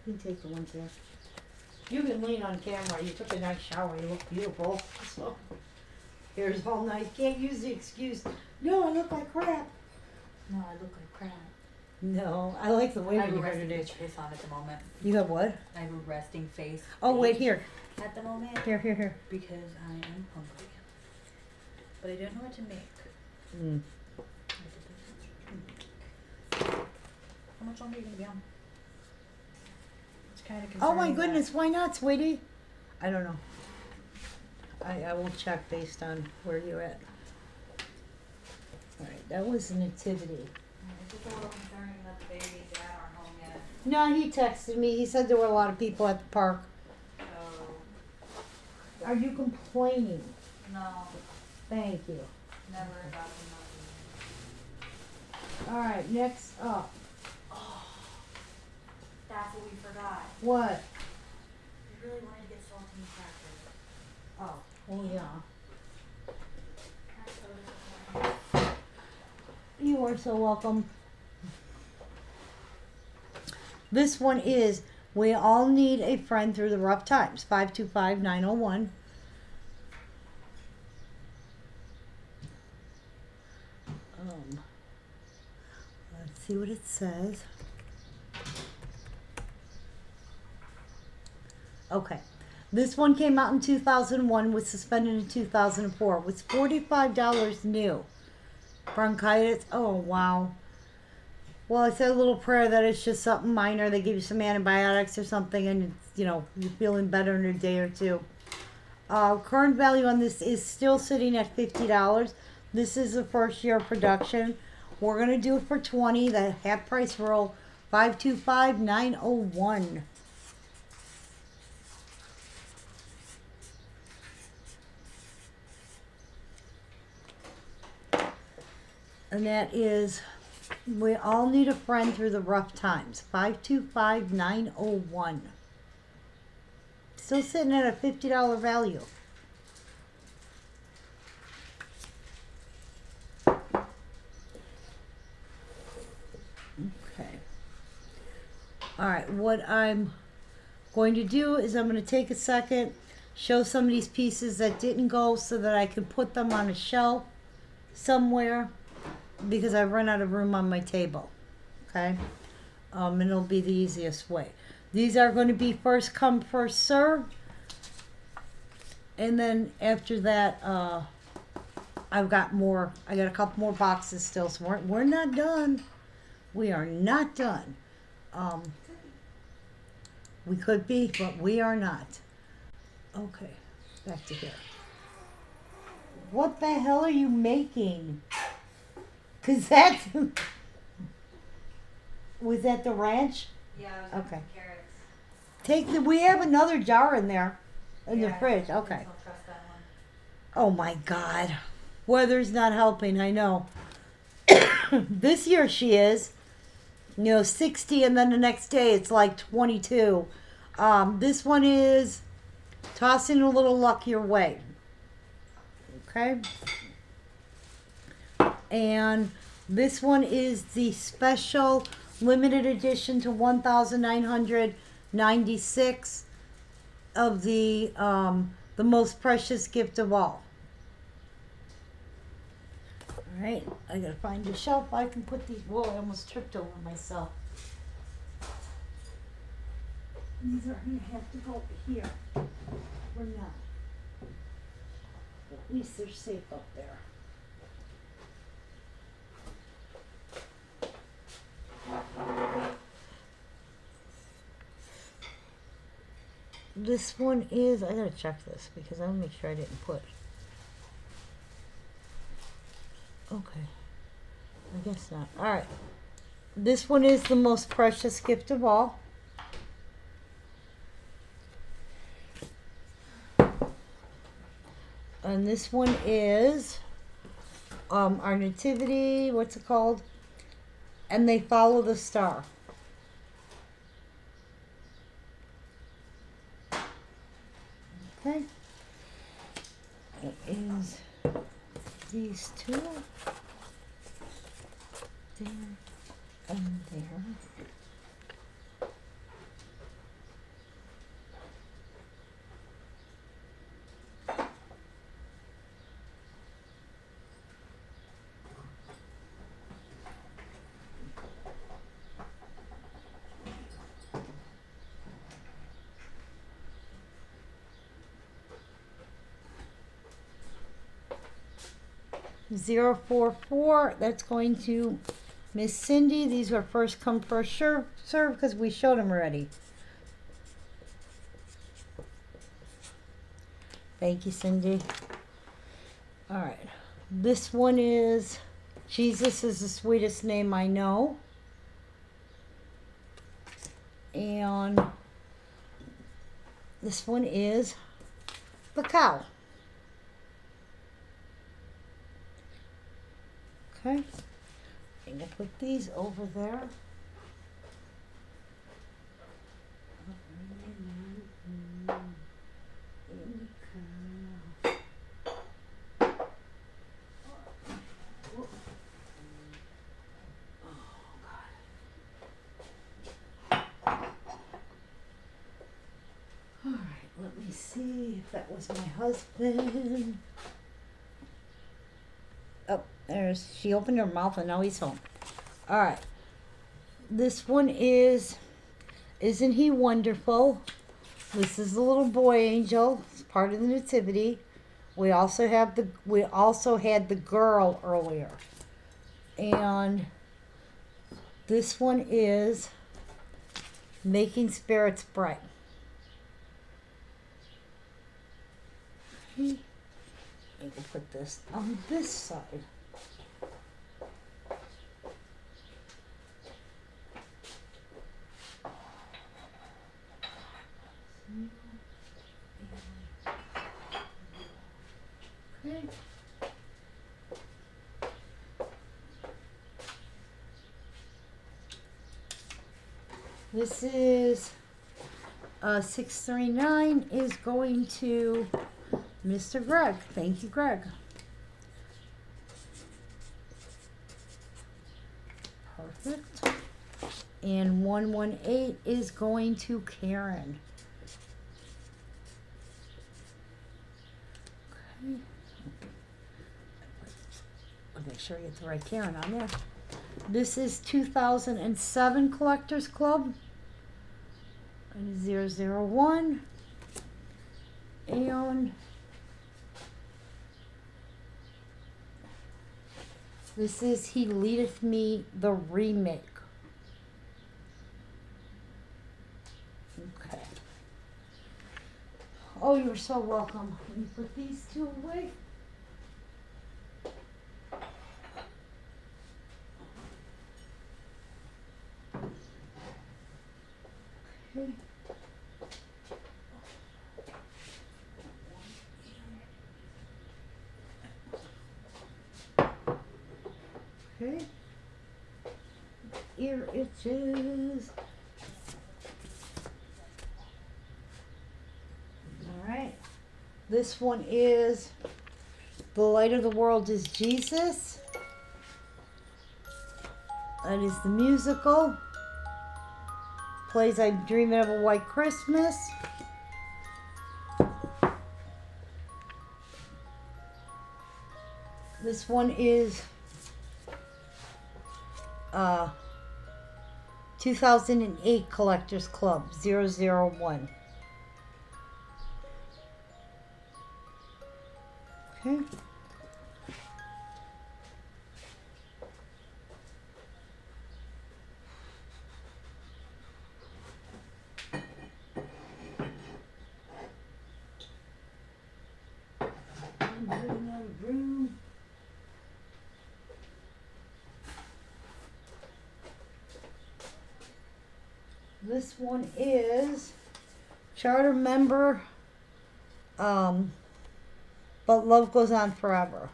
You can take the ones there. You can lean on camera. You took a nice shower. You look beautiful. So here's all nice. Can't use the excuse. No, I look like crap. No, I look like crap. No, I like the way I have you a hair resting today. face on at the moment. You have what? I have a resting face. Oh, wait, here. At the moment. Here. Because I am hungry. But I don't know what to make. Mm. How much longer are you going to be on? It's kind of Oh my concerning goodness, why not, sweetie? I don't know. I will check based on where you're at. Alright, that was a nativity. It's just a little concerning that the baby and dad aren't home yet. No, he texted me. He said there were a lot of people at the park. So, Are you complaining? no, Thank you. never about Alright, next up. That's what we forgot. What? We really wanted to get saltine crackers. Oh, well, yeah. I'm so disappointed. You are so welcome. This one is We All Need a Friend Through the Rough Times. 525-901. Let's see what it says. Okay. This one came out in 2001, was suspended in 2004. It was $45 new. Bronchitis. Oh, wow. Well, I said a little prayer that it's just something minor. They give you some antibiotics or something, and it's, you know, you're feeling better in a day or two. Current value on this is still sitting at $50. This is the first year of production. We're going to do it for $20. The half price roll, 525-901. And that is We All Need a Friend Through the Rough Times. 525-901. Still sitting at a $50 value. Okay. Alright, what I'm going to do is I'm going to take a second, show some of these pieces that didn't go so that I can put them on a shelf somewhere, because I've run out of room on my table. Okay? And it'll be the easiest way. These are going to be first come, first serve. And then after that, I've got more. I got a couple more boxes still, so we're not done. We are not done. We could be, but we are not. Okay, back to here. What the hell are you making? Cause that's was that the ranch? Yeah, I was Okay. carrots. We have another jar in there, in the Yeah, fridge. I Okay. don't trust that one. Oh my God, weather's not helping. I know. This year she is, 60, and then the next day it's like 22. This one is tossing a little luck your way. Okay. And this one is the special limited edition to 1,996 of the most precious gift of all. All right, I gotta find a shelf I can put these. Whoa, I almost tripped over myself. These are gonna have to go here. Or not. At least they're safe up there. This one is, I gotta check this because I wanna make sure I didn't put. Okay. I guess not. Alright. This one is the most precious gift of all. And this one is our nativity, what's it called? And they follow the star. Okay. It is these two. There and there. Zero 044, that's going to Miss Cindy. These were first come first serve because we showed them already. Thank you, Cindy. All right, this one is Jesus is the sweetest name I know. And this one is the cow. Okay, we'll put these over there. Alright, let me see if that was my husband. Oh, she opened her mouth and now he's home. Alright. This one is Isn't He Wonderful? This is the little boy angel. It's part of the nativity. We also had the girl earlier. And this one is Making Spirits Bright. Okay. I will put this on this side. Okay. This is 639 is going to Mr. Greg. Thank you, Greg. Perfect. And 118 is going to Karen. Okay. I'll make sure I get the right Karen on there. This is 2007 Collectors Club. And 001. And this is He Leadeth Me, the remake. Okay. Oh, you're so welcome. Let me put these two away. Okay. Okay. Ear itches. Alright. This one is The Light of the World is Jesus. That is the musical. Plays I'm Dreaming of a White Christmas. This one is 2008 Collectors Club 001. Okay. Another room. This one is charter member, but love goes on forever.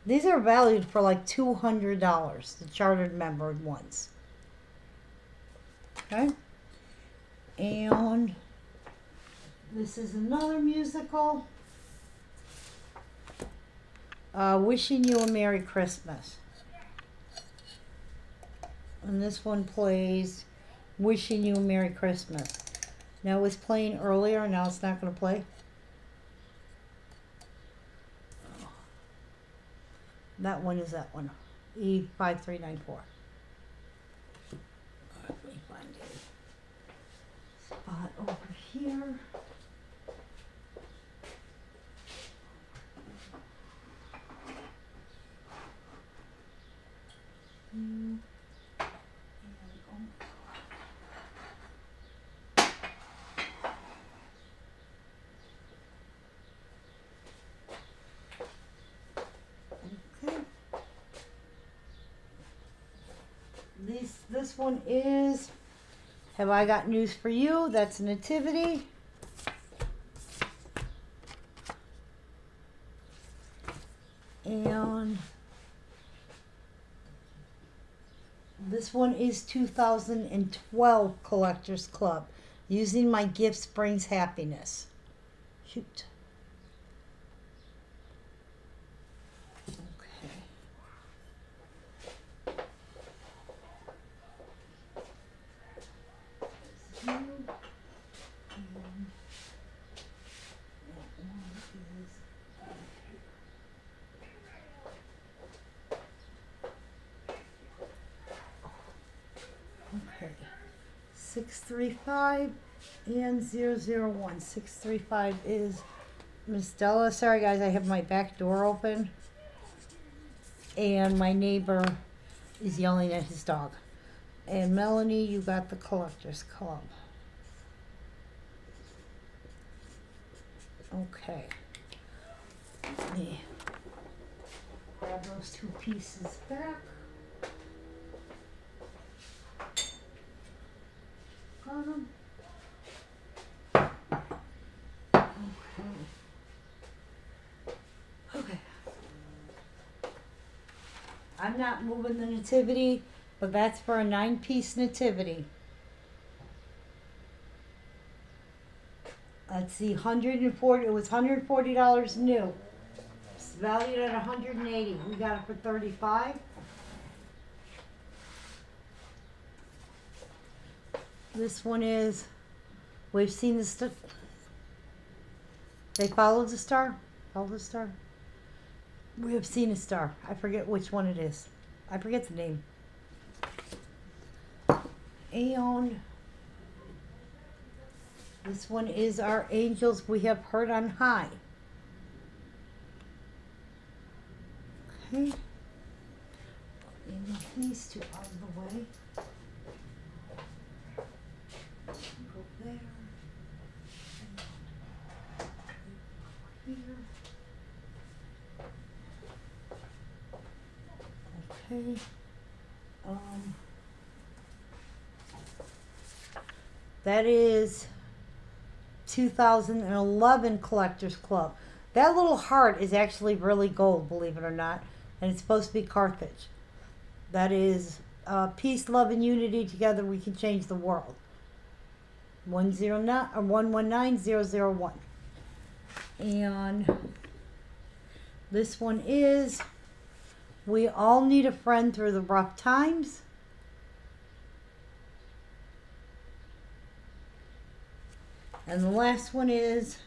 These are valued for like $200, the chartered member ones. Okay. And this is another musical. Wishing You a Merry Christmas. And this one plays Wishing You a Merry Christmas. Now it was playing earlier, now it's not going to play. That one is that one. E5394. Let me find a spot over here. This one is Have I Got News for You? That's a nativity. And this one is 2012 Collectors Club. Using my gifts brings happiness. Shoot. Okay. Okay. 635 and 001. 635 is Miss Della. Sorry guys, I have my back door open. And my neighbor is yelling at his dog. And Melanie, you got the Collectors Club. Okay. Let me grab those two pieces back. Got 'em. Okay. I'm not moving the nativity, but that's for a 9-piece nativity. Let's see, 140. It was $140 new. It's valued at 180. We got it for 35. This one is. We've seen the star. They followed the star. Follow the star. We have seen a star. I forget which one it is. I forget the name. And this one is our angels we have heard on high. Okay. Move these two out of the way. Go there. And here. Okay. That is 2011 Collectors Club. That little heart is actually really gold, believe it or not, and it's supposed to be Carthage. That is peace, love, and unity. Together we can change the world. 109 or 119001. And this one is we all need a friend through the rough times. And the last one is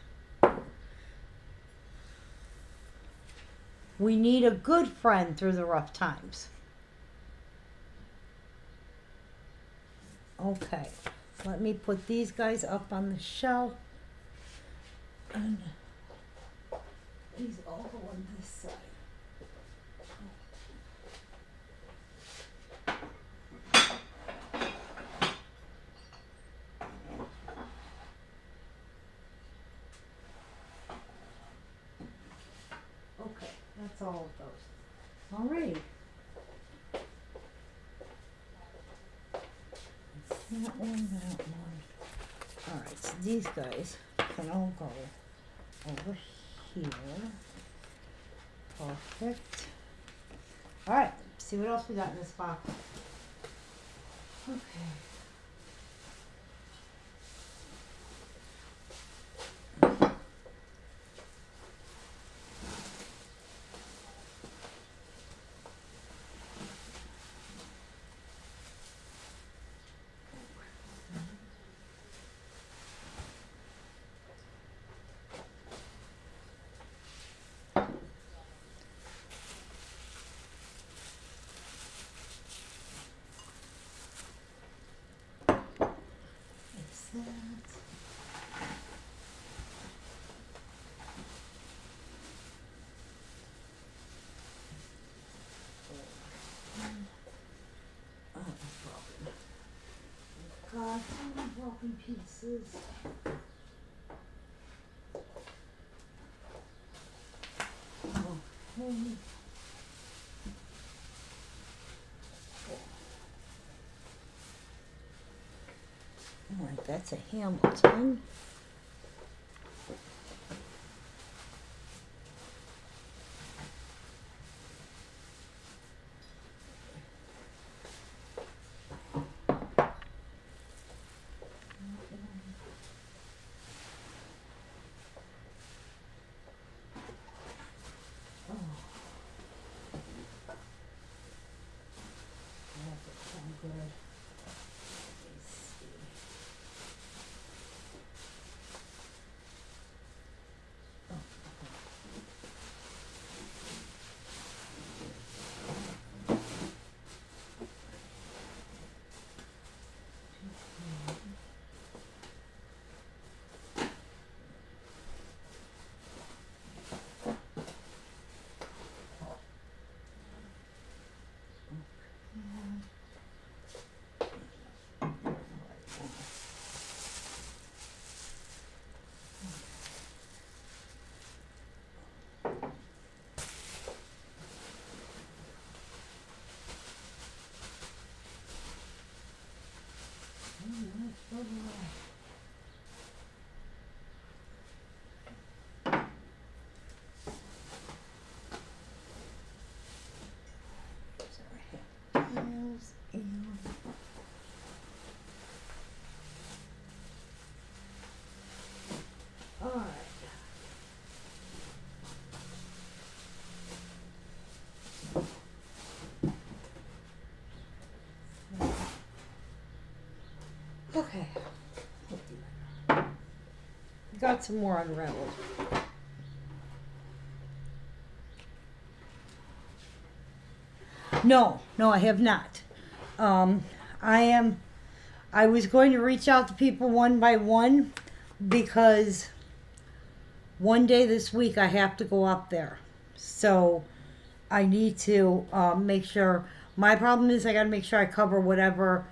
we need a good friend through the rough times. Okay, let me put these guys up on the shelf. And these all go on this side. Okay, that's all of those. All right. That one, that one. All right, so these guys can all go over here. Perfect. All right, see what else we got in this box. Okay. God, so many broken pieces. Okay. All right, that's a Hamilton. Nails and all right. Okay. Got some more unraveled. No, I have not. Um, I was going to reach out to people one by one because one day this week I have to go up there. So I need to make sure. My problem is I got to make sure I cover whatever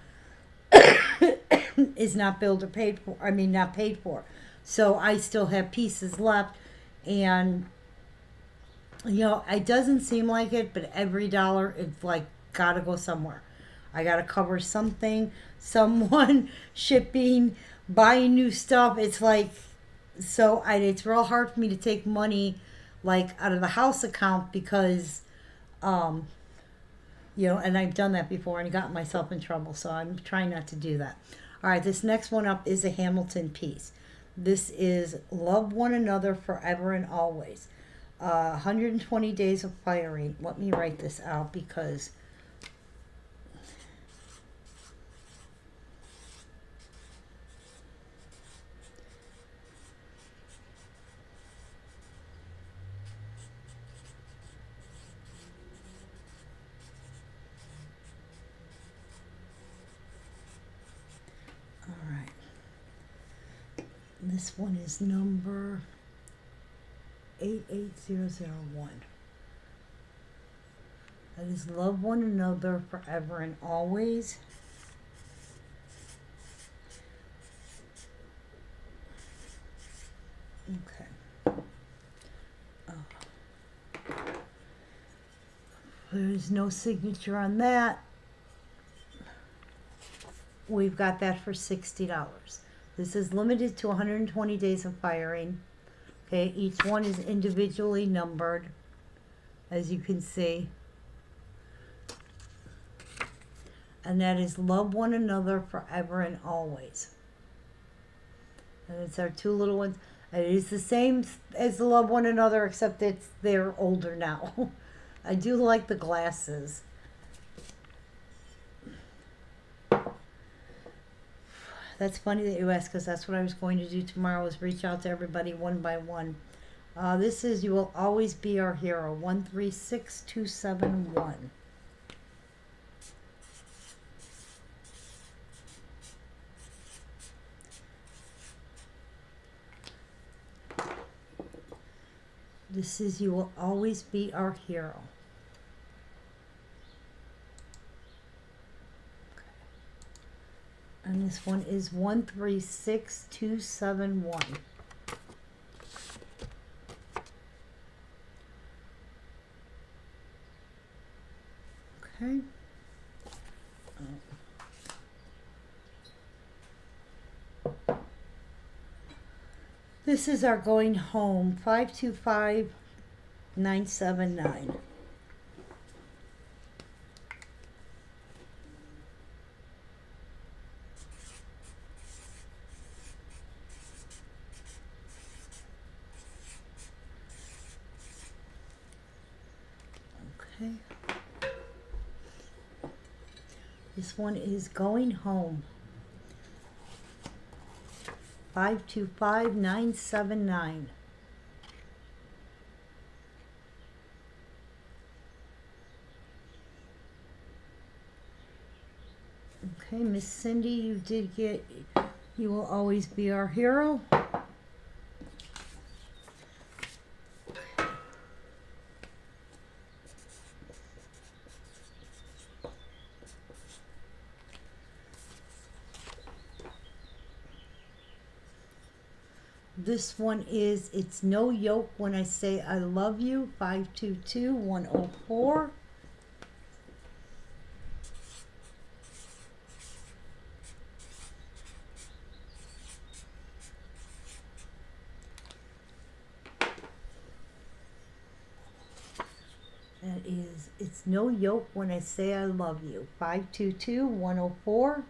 is not billed or paid for. I mean, not paid for. So I still have pieces left, and it doesn't seem like it, but every dollar it's like gotta go somewhere. I gotta cover something, someone, shipping, buying new stuff. It's like it's real hard for me to take money like out of the house account because and I've done that before and got myself in trouble, so I'm trying not to do that. All right, this next one up is a Hamilton piece. This is Love One Another Forever and Always. 120 days of firing. Let me write this out because all right. This one is number 88001. That is Love One Another Forever and Always. Okay. There's no signature on that. We've got that for $60. This is limited to 120 days of firing. Okay, each one is individually numbered, as you can see. And that is Love One Another Forever and Always. And it's our two little ones. And it is the same as the Love One Another, except they're older now. I do like the glasses. That's funny that you ask, because that's what I was going to do tomorrow, is reach out to everybody one by one. This is You Will Always Be Our Hero, 136271. This is You Will Always Be Our Hero. And this one is 136271. Okay. This is our Going Home, 525979. Okay. This one is Going Home, 525979. Okay, Miss Cindy, you did get You Will Always Be Our Hero. This one is It's No Yoke When I Say I Love You, 522104. is It's No Yoke When I Say I Love You. 522-104.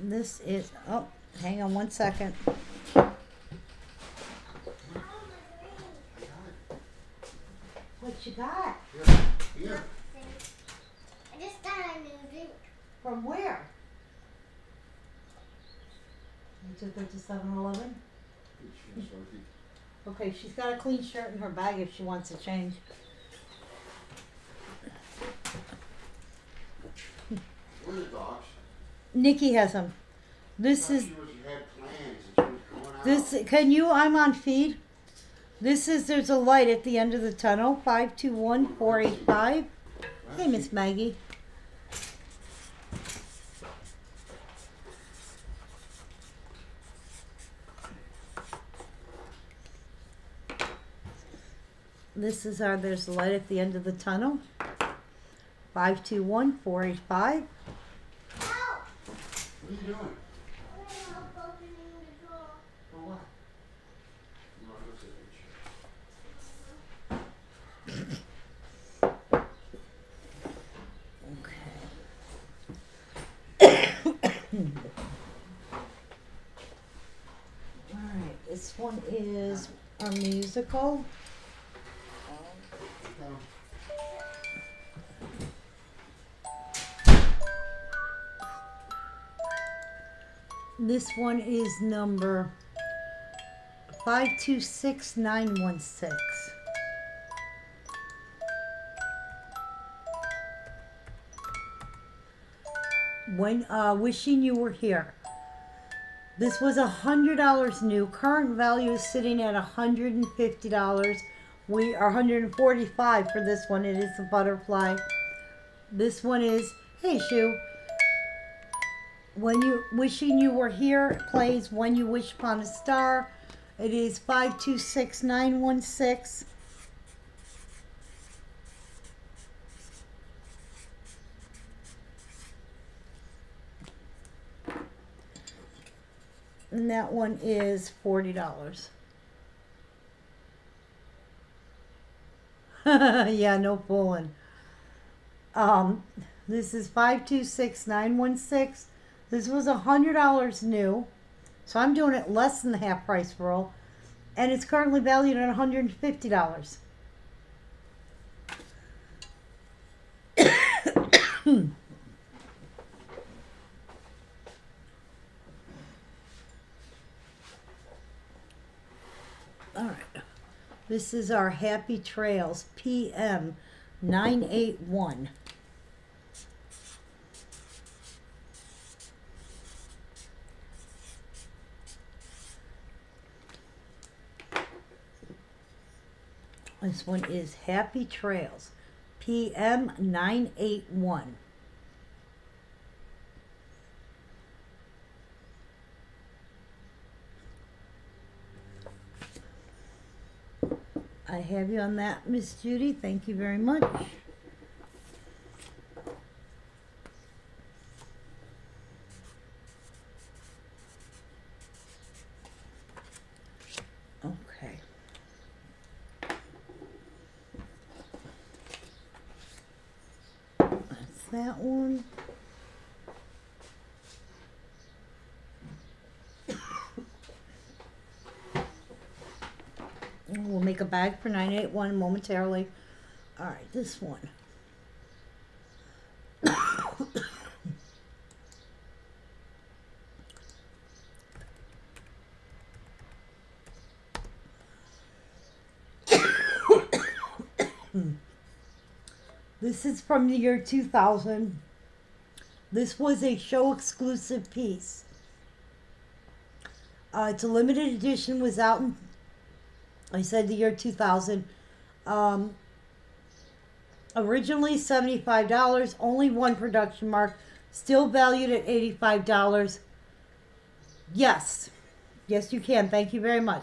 This is, oh, hang on one second. What you got? Here. I just got a new drink. From where? You took her to 7-Eleven? Okay, she's got a clean shirt in her bag if she wants to change. Where are the dogs? Nikki has them. This I is, thought she had plans and she was going out. this, can you, I'm on feed. This is, there's a light at the end of the tunnel, 521-485. Hey, Miss Maggie. This is our, there's a light at the end of the tunnel. 521-485. What are you doing? I'm gonna help opening the door. For what? No, I don't say Okay. Alright, this one is our musical. No. This one is number 526916. When Wishing You Were Here. This was $100 new. Current value is sitting at $150. We are $145 for this one. It is a butterfly. This one is, hey Shu. When You Wishing You Were Here, it plays When You Wish Upon a Star. It is 526916. And that one is $40. Yeah, no fooling. This is 526916. This was $100 new, so I'm doing it less than the half price roll, and it's currently valued at $150. All right. This is our Happy Trails PM 981. This one is Happy Trails PM 981. I have you on that, Miss Judy. Thank you very much. Okay. That's that one. We'll make a bag for 981 momentarily. All right, this one. This is from the year 2000. This was a show exclusive piece. It's a limited edition, was out in, I said the year 2000. Originally $75, only one production mark, still valued at $85. Yes, yes you can, thank you very much.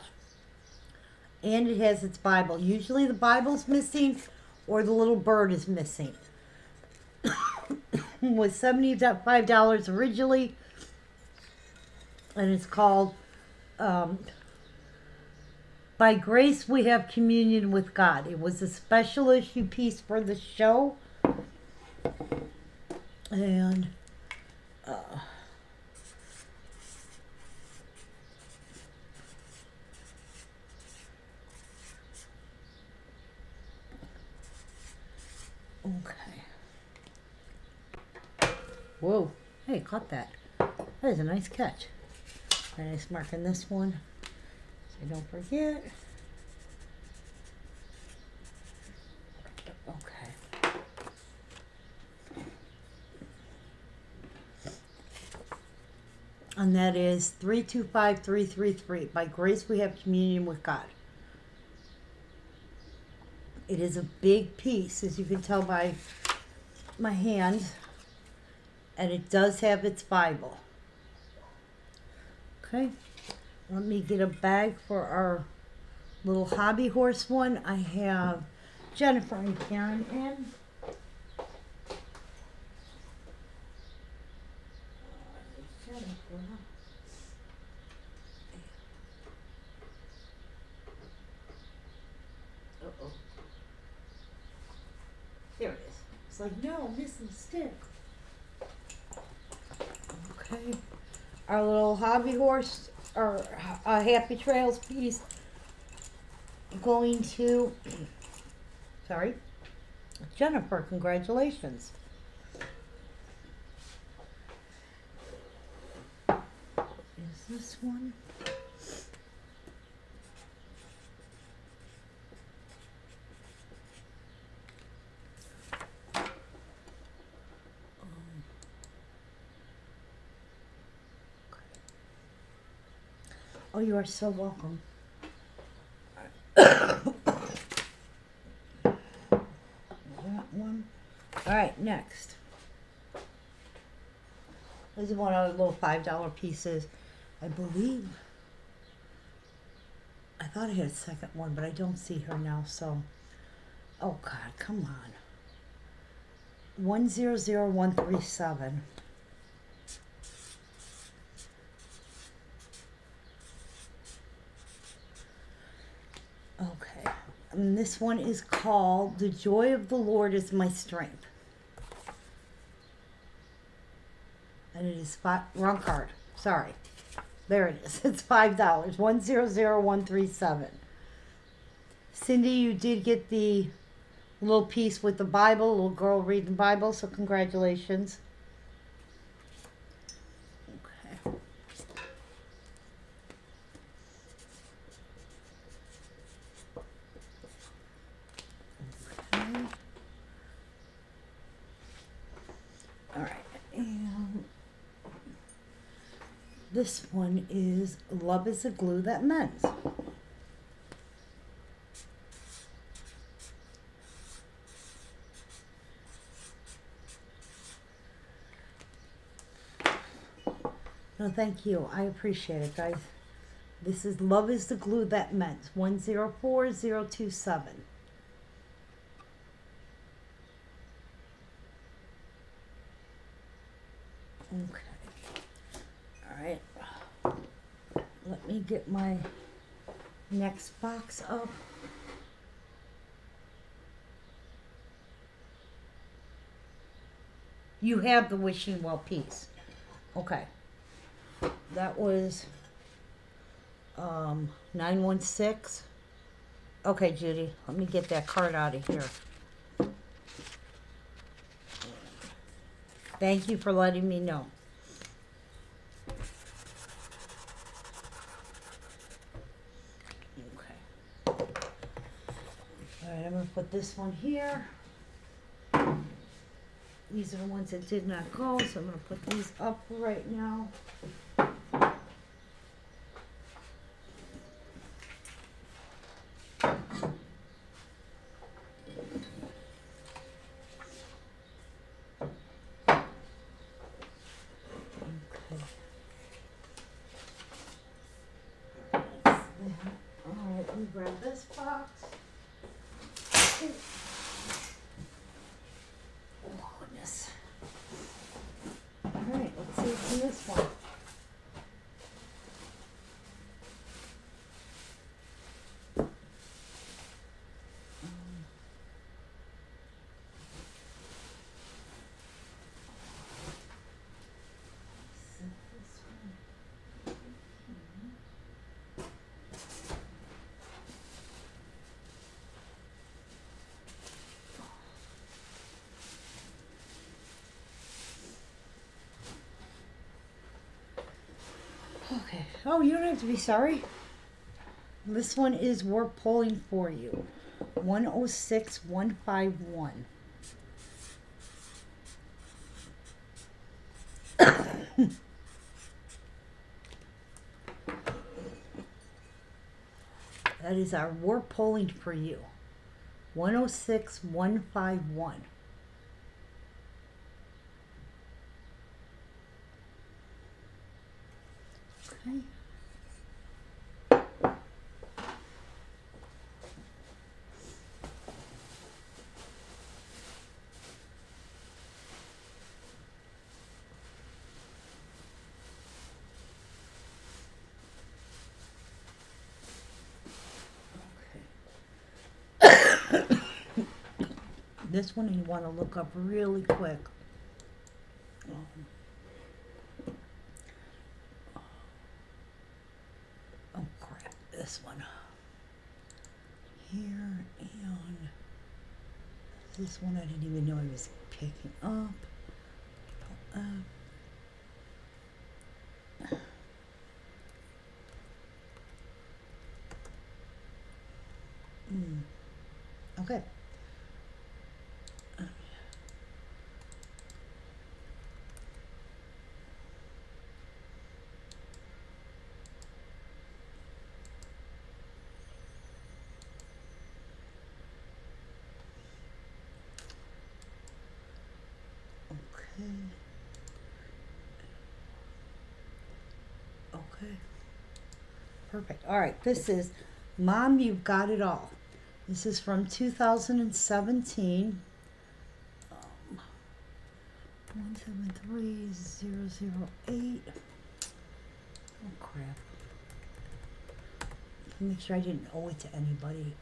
And it has its Bible. Usually the Bible's missing or the little bird is missing. was $75 originally, and it's called By Grace We Have Communion with God. It was a special issue piece for the show, and okay. Whoa. Hey, caught that. That is a nice catch. Very nice marking this one so I don't forget. Okay. And that is 325333. By grace we have communion with God. It is a big piece, as you can tell by my hand. And it does have its Bible. Okay. Let me get a bag for our little hobby horse one. I have Jennifer and Karen in. Uh-oh. There it is. It's like, no, I'm missing the stick. Okay. Our little hobby horse, or Happy Trails piece, going to, sorry, Jennifer, congratulations. Is this one? Oh, you are so welcome. That one. All right, next. This is one of the little $5 pieces. I believe. I thought I had a second one, but I don't see her now, so. Oh, God, come on. 100137. Okay, and this one is called The Joy of the Lord is My Strength. And it is wrong card. Sorry. There it is. It's $5. 100137. Cindy, you did get the little piece with the Bible, little girl reading the Bible, so congratulations. Okay. All right, and this one is Love is a Glue That Mends. No, thank you. I appreciate it, guys. This is Love is the Glue That Mends. 104027. Okay. All right. Let me get my next box up. You have the wishing well piece. Okay. That was 916. Okay, Judy, let me get that card out of here. Thank you for letting me know. Okay. All right, I'm going to put this one here. These are the ones that did not go, so I'm going to put these up right now. Alright, let me grab this box. Oh, goodness. Oh, you don't have to be sorry. This one is worth pulling for you. 106151. That is our war polling for you. 106151. Okay. This one you want to look up really quick. Oh crap, this one. Here and this one I didn't even know I was picking up. Okay. Okay. Perfect. All right. This is Mom, You've Got It All. This is from 2017. 173008. Oh crap. Make sure I didn't owe it to anybody.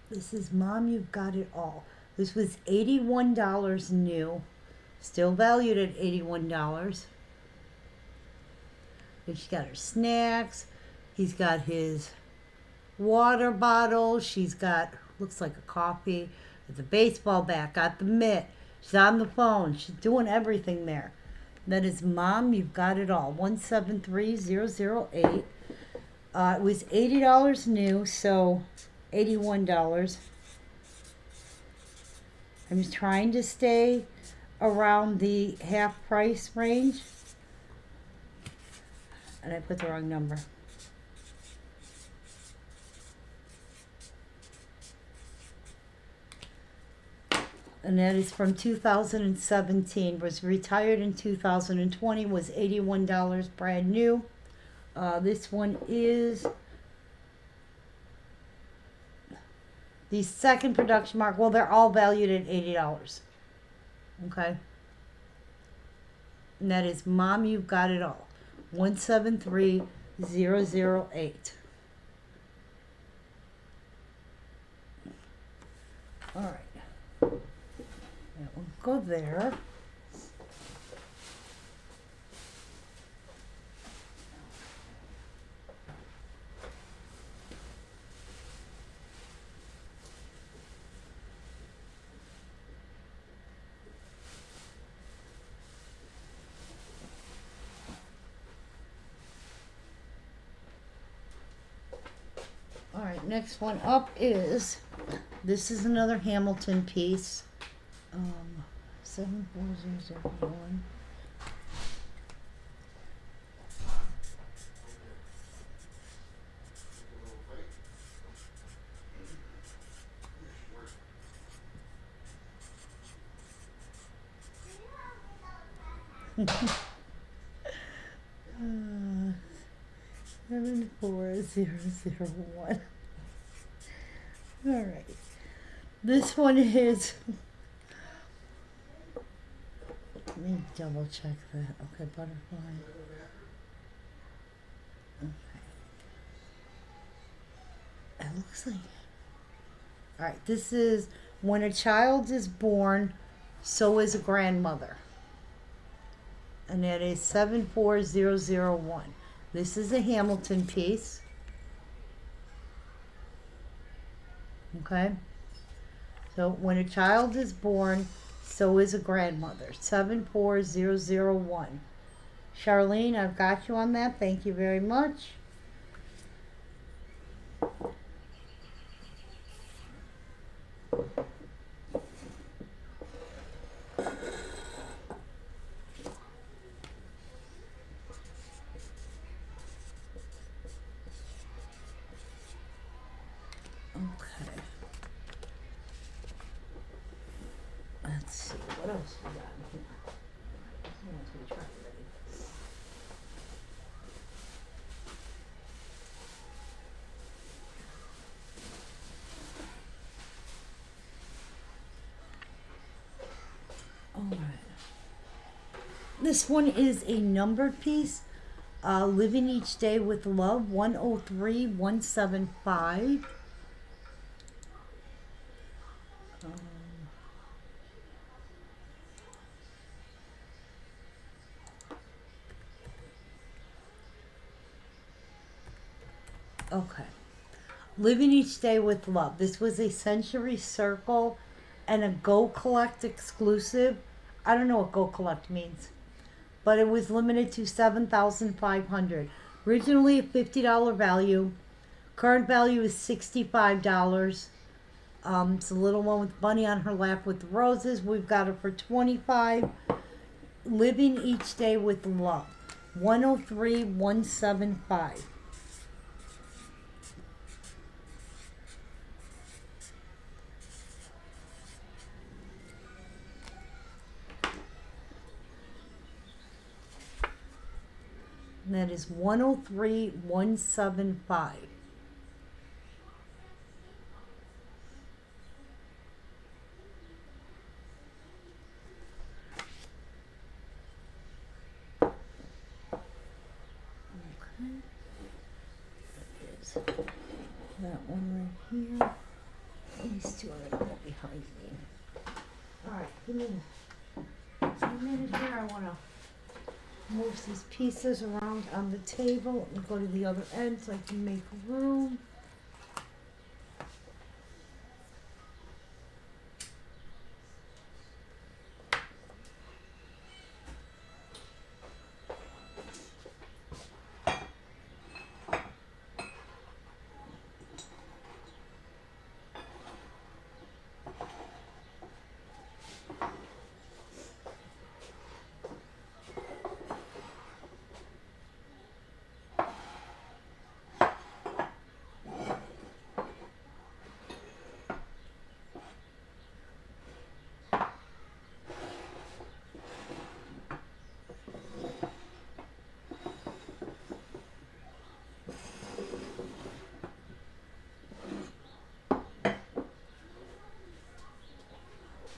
This is Mom, You've Got It All. This was $81 new. Still valued at $81. And she's got her snacks. He's got his water bottle. She's got, looks like a coffee. The baseball bat. Got the mitt. She's on the phone. She's doing everything there. That is Mom, You've Got It All. 173008. It was $80 new, so $81. I'm just trying to stay around the half price range. And I put the wrong number. And that is from 2017. Was retired in 2020. Was $81 brand new. This one is the second production mark. Well, they're all valued at $80. Okay. And that is Mom, You've Got It All. 173008. All right. That will go there. All right, next one up is, this is another Hamilton piece. 74001. uh, 74001. All right. This one is. Let me double check that. Okay, butterfly. Okay. It looks like. All right. This is when a child is born, so is a grandmother. And that is 74001. This is a Hamilton piece. Okay. So when a child is born, so is a grandmother. 74001. Charlene, I've got you on that. Thank you very much. Okay. Let's see, what else we got in here? Once we try already. All right. This one is a numbered piece. Living Each Day with Love, 103175. Okay. Living Each Day with Love. This was a Century Circle and a Go Collect exclusive. I don't know what Go Collect means, but it was limited to 7,500. Originally a $50 value. Current value is $65. It's a little one with Bunny on her lap with roses. We've got it for 25. Living Each Day with Love, 103175. And that is 103175. That one right here. These two are gonna go behind me. Alright, give me a minute here. I wanna move these pieces around on the table. Let me go to the other end so I can make room.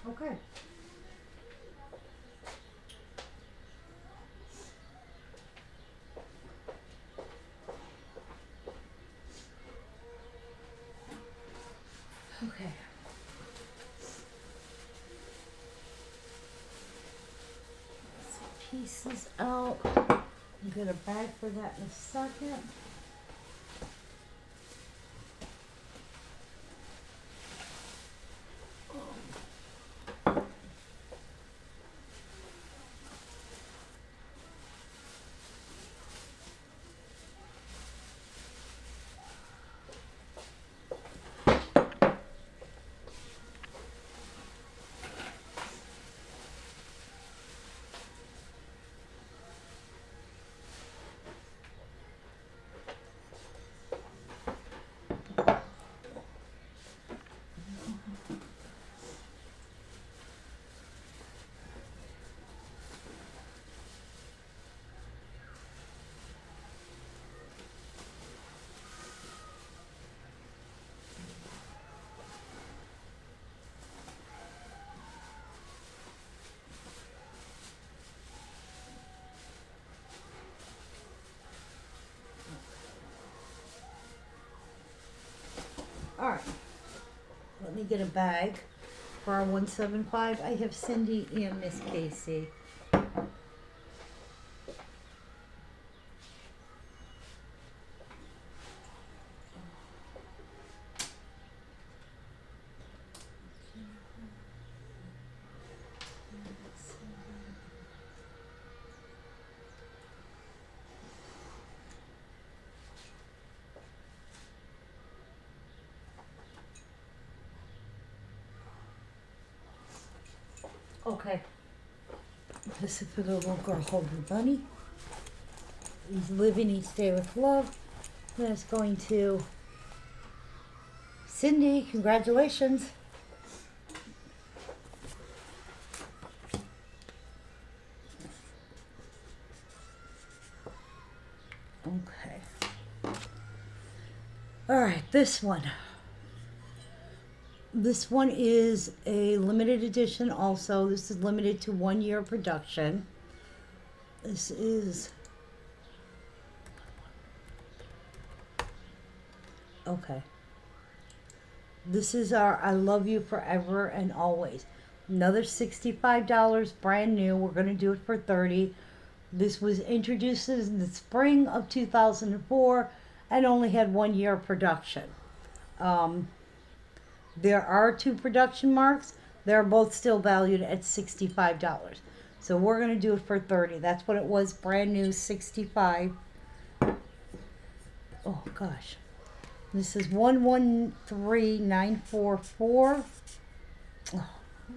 Okay. Okay. Pieces out. I'm gonna bag for that in a second. All right. Let me get a bag for our 175. I have Cindy and Miss Casey. Okay. This is for the little girl holding bunny. He's living each day with love. Then it's going to Cindy. Congratulations. Okay. All right, this one. This one is a limited edition also. This is limited to 1 year production. This is... Okay. This is our I Love You Forever and Always. Another $65, brand new. We're going to do it for $30. This was introduced in the spring of 2004 and only had 1 year of production. There are 2 production marks. They're both still valued at $65. So we're going to do it for $30. That's what it was, brand new, $65. Oh gosh. This is 113944. Oh, I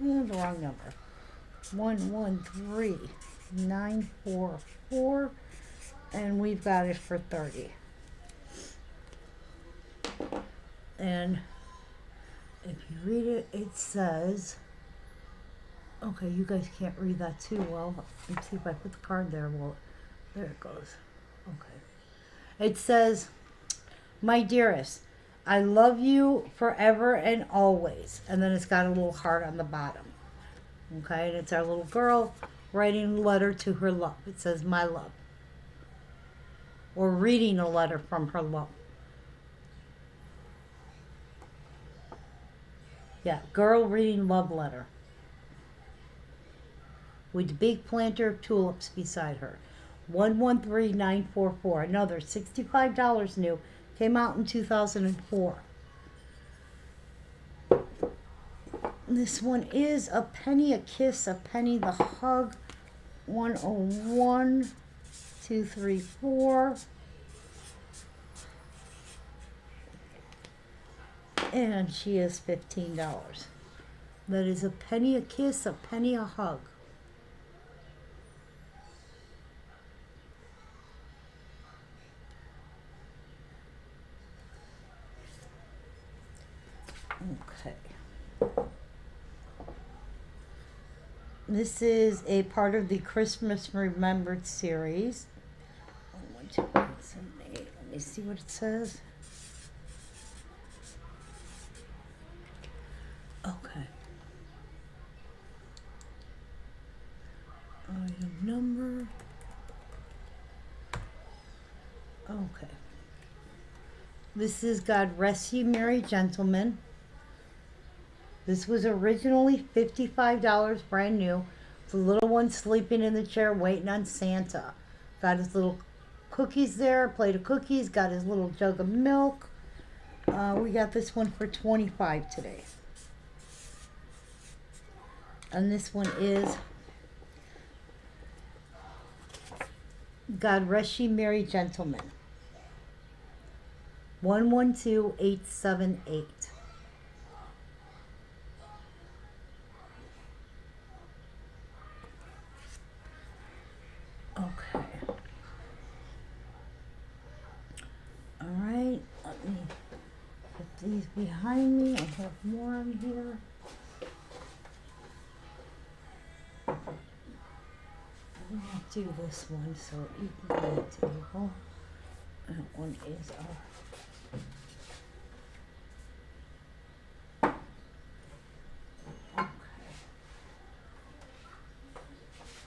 have the wrong number. 113944. And we've got it for $30. And if you read it, it says, okay, you guys can't read that too well. Let's see if I put the card there. Well, there it goes. Okay. It says, my dearest, I love you forever and always. And then it's got a little heart on the bottom. Okay, and it's our little girl writing a letter to her love. It says, my love. Or reading a letter from her love. Yeah, girl reading love letter. With the big planter of tulips beside her. 113944. Another $65 new. Came out in 2004. This one is A Penny a Kiss, A Penny the Hug. 101, 234. And she is $15. That is A Penny a Kiss, A Penny a Hug. Okay. This is a part of the Christmas Remembered series. 1, 2, 3, 7, 8. Let me see what it says. Okay. Item number. Okay. This is God Rest Ye Merry Gentlemen. This was originally $55, brand new. The little one sleeping in the chair waiting on Santa. Got his little cookies there, plate of cookies, got his little jug of milk. We got this one for $25 today. And this one is God Rest Ye Merry Gentlemen. 112878. Okay. All right. Let me put these behind me. I have more on here. I'm going to do this one so you can go to the table. That one is our... Okay.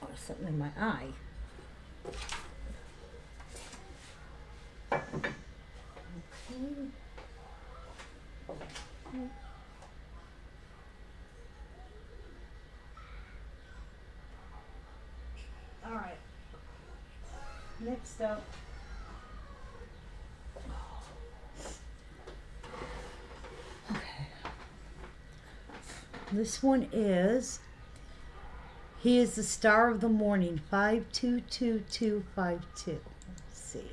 Oh, there's something in my eye. Okay. All right. Next up. Okay. This one is He is the Star of the Morning, 522252. Let's see.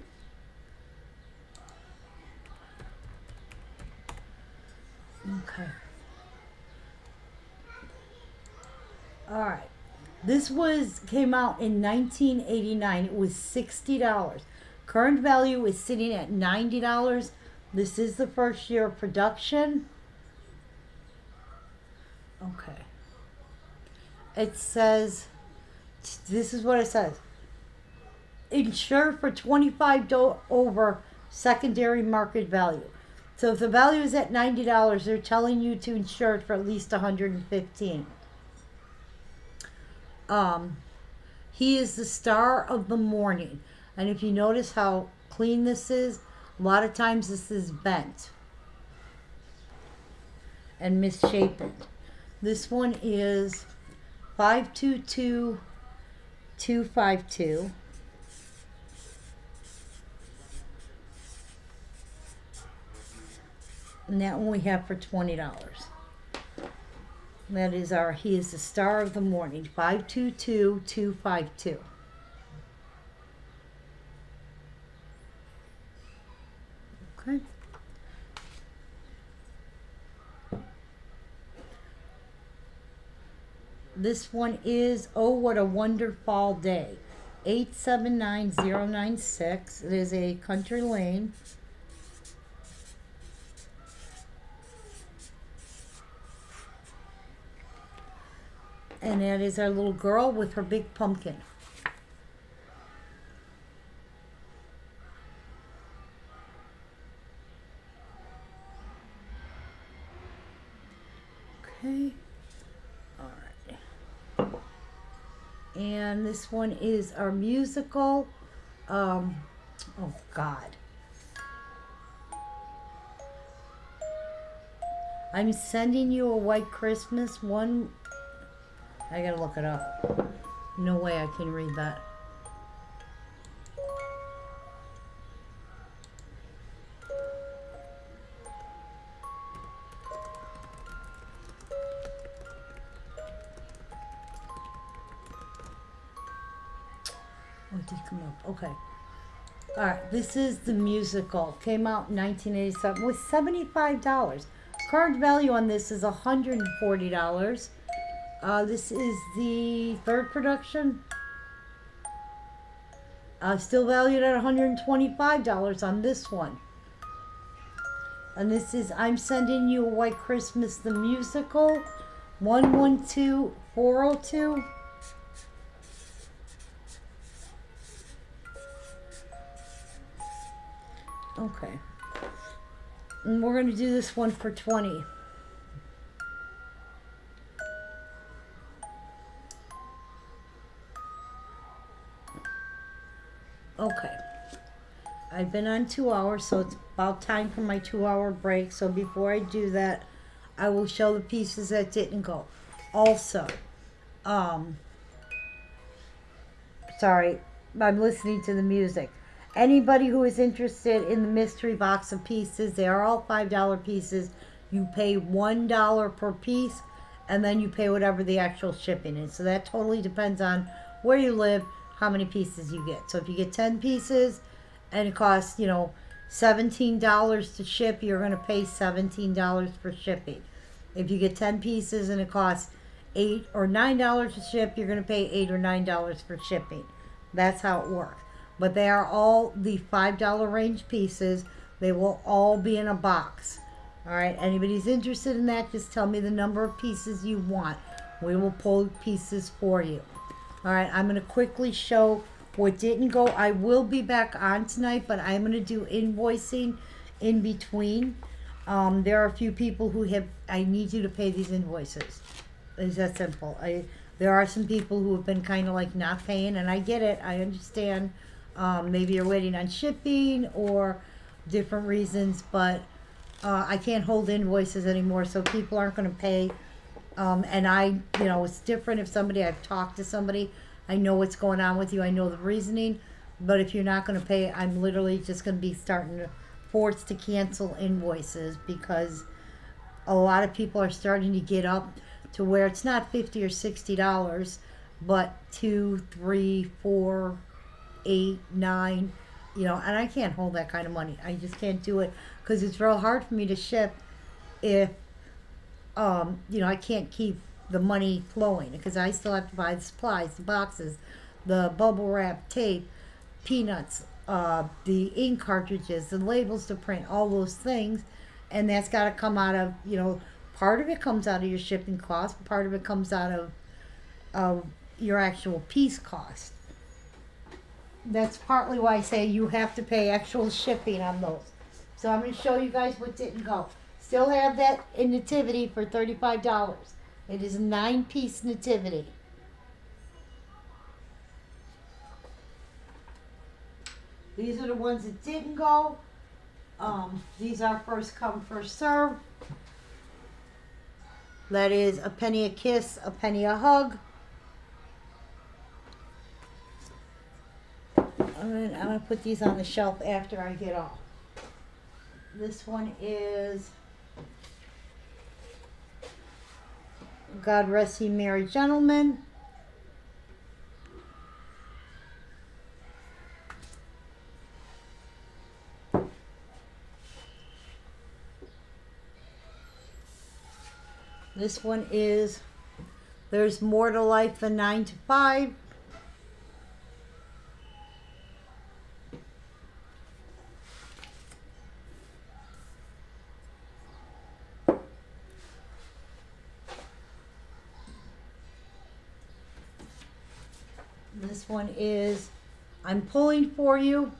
Okay. All right. This came out in 1989. It was $60. Current value is sitting at $90. This is the first year of production. Okay. It says, this is what it says. Insured for 25 over secondary market value. So if the value is at $90, they're telling you to insure it for at least $115. He is the star of the morning. And if you notice how clean this is, a lot of times this is bent and misshapen. This one is 522252. And that one we have for $20. That is he is the star of the morning, 522252. Okay. This one is Oh What a Wonderful Day, 879096. It is a country lane. And that is our little girl with her big pumpkin. Okay. All right. And this one is our musical. Oh, God. I'm Sending You a White Christmas. One. I gotta look it up. No way I can read that. Oh, it did come up. Okay. Alright, this is the musical. Came out in 1987 with $75. Current value on this is $140. This is the third production. Still valued at $125 on this one. And this is I'm Sending You a White Christmas, the musical. 112402. Okay. And we're going to do this one for 20. Okay. I've been on 2 hours, so it's about time for my 2-hour break. So before I do that, I will show the pieces that didn't go. Also, sorry, I'm listening to the music. Anybody who is interested in the mystery box of pieces, they are all $5 pieces. You pay $1 per piece, and then you pay whatever the actual shipping is. So that totally depends on where you live, how many pieces you get. So if you get 10 pieces and it costs, $17 to ship, you're going to pay $17 for shipping. If you get 10 pieces and it costs $8 or $9 to ship, you're going to pay $8 or $9 for shipping. That's how it works. But they are all the $5 range pieces. They will all be in a box. All right, anybody's interested in that, just tell me the number of pieces you want. We will pull pieces for you. All right, I'm going to quickly show what didn't go. I will be back on tonight, but I'm going to do invoicing in between. There are a few people who I need you to pay these invoices. It's that simple. There are some people who have been kind of like not paying, and I get it. I understand. Maybe you're waiting on shipping or different reasons, but I can't hold invoices anymore, so people aren't going to pay. And it's different if I've talked to somebody, I know what's going on with you, I know the reasoning, but if you're not going to pay, I'm literally just going to be forced to cancel invoices, because a lot of people are starting to get up to where it's not $50 or $60, but $2, $3, $4, $8, $9, and I can't hold that kind of money. I just can't do it, because it's real hard for me to ship if I can't keep the money flowing, because I still have to buy the supplies, the boxes, the bubble wrap, tape, peanuts, the ink cartridges, the labels to print, all those things, and that's got to come out of, you know, part of it comes out of your shipping cost, part of it comes out of your actual piece cost. That's partly why I say you have to pay actual shipping on those. So I'm going to show you guys what didn't go. Still have that in nativity for $35. It is a 9-piece nativity. These are the ones that didn't go. These are first come, first serve. That is a penny a kiss, a penny a hug. I'm gonna put these on the shelf after I get off. This one is God Rest Ye Merry Gentlemen. This one is There's More to Life Than 9 to 5. This one is I'm Pulling for You.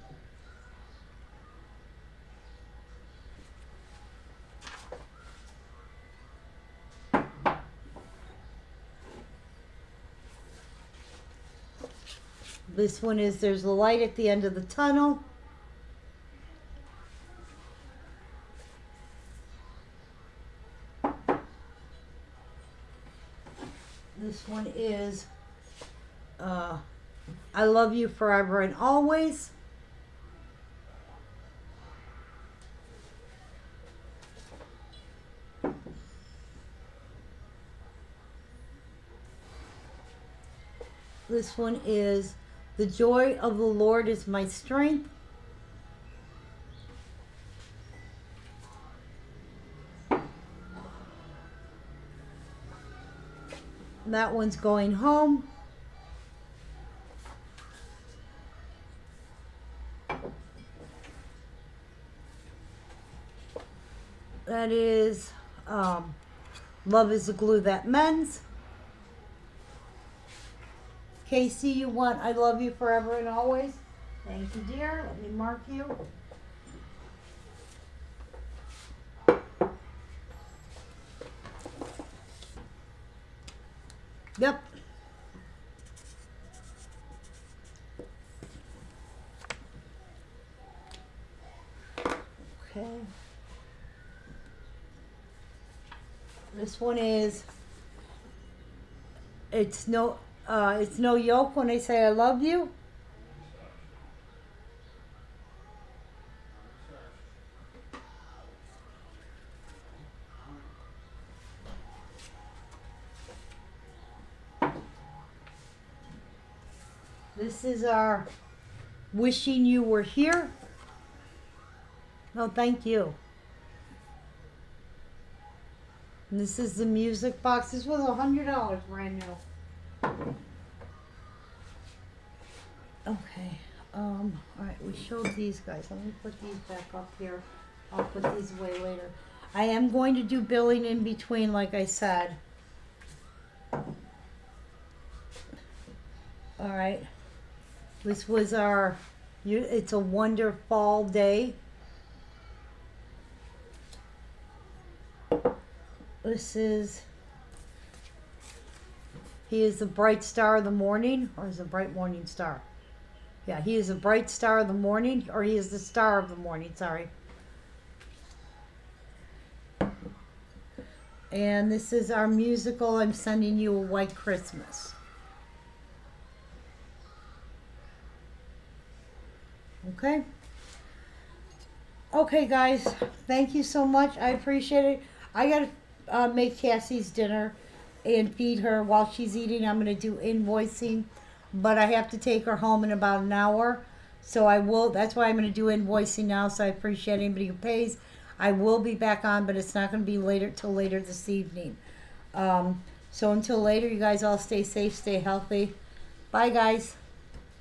This one is There's a Light at the End of the Tunnel. This one is I Love You Forever and Always. This one is The Joy of the Lord is My Strength. That one's Going Home. That is Love is the Glue That Mends. Casey, you want I Love You Forever and Always? Thank you, dear. Let me mark you. Yep. Okay. This one is it's no yoke when I say I love you. This is our Wishing You Were Here. No, thank you. And this is the music box. This was $100 brand new. Okay. All right. We showed these guys. Let me put these back up here. I'll put these away later. I am going to do billing in between, like I said. All right. This was our. It's a wonderful day. This is, he is the bright star of the morning, or is a bright morning star? Yeah, he is a bright star of the morning, or he is the star of the morning, sorry. And this is our musical, I'm Sending You a White Christmas. Okay? Okay, guys, thank you so much. I appreciate it. I got to make Cassie's dinner and feed her while she's eating. I'm going to do invoicing, but I have to take her home in about an hour. So I will, that's why I'm going to do invoicing now. So I appreciate anybody who pays. I will be back on, but it's not going to be later till later this evening. So until later, you guys all stay safe, stay healthy. Bye, guys.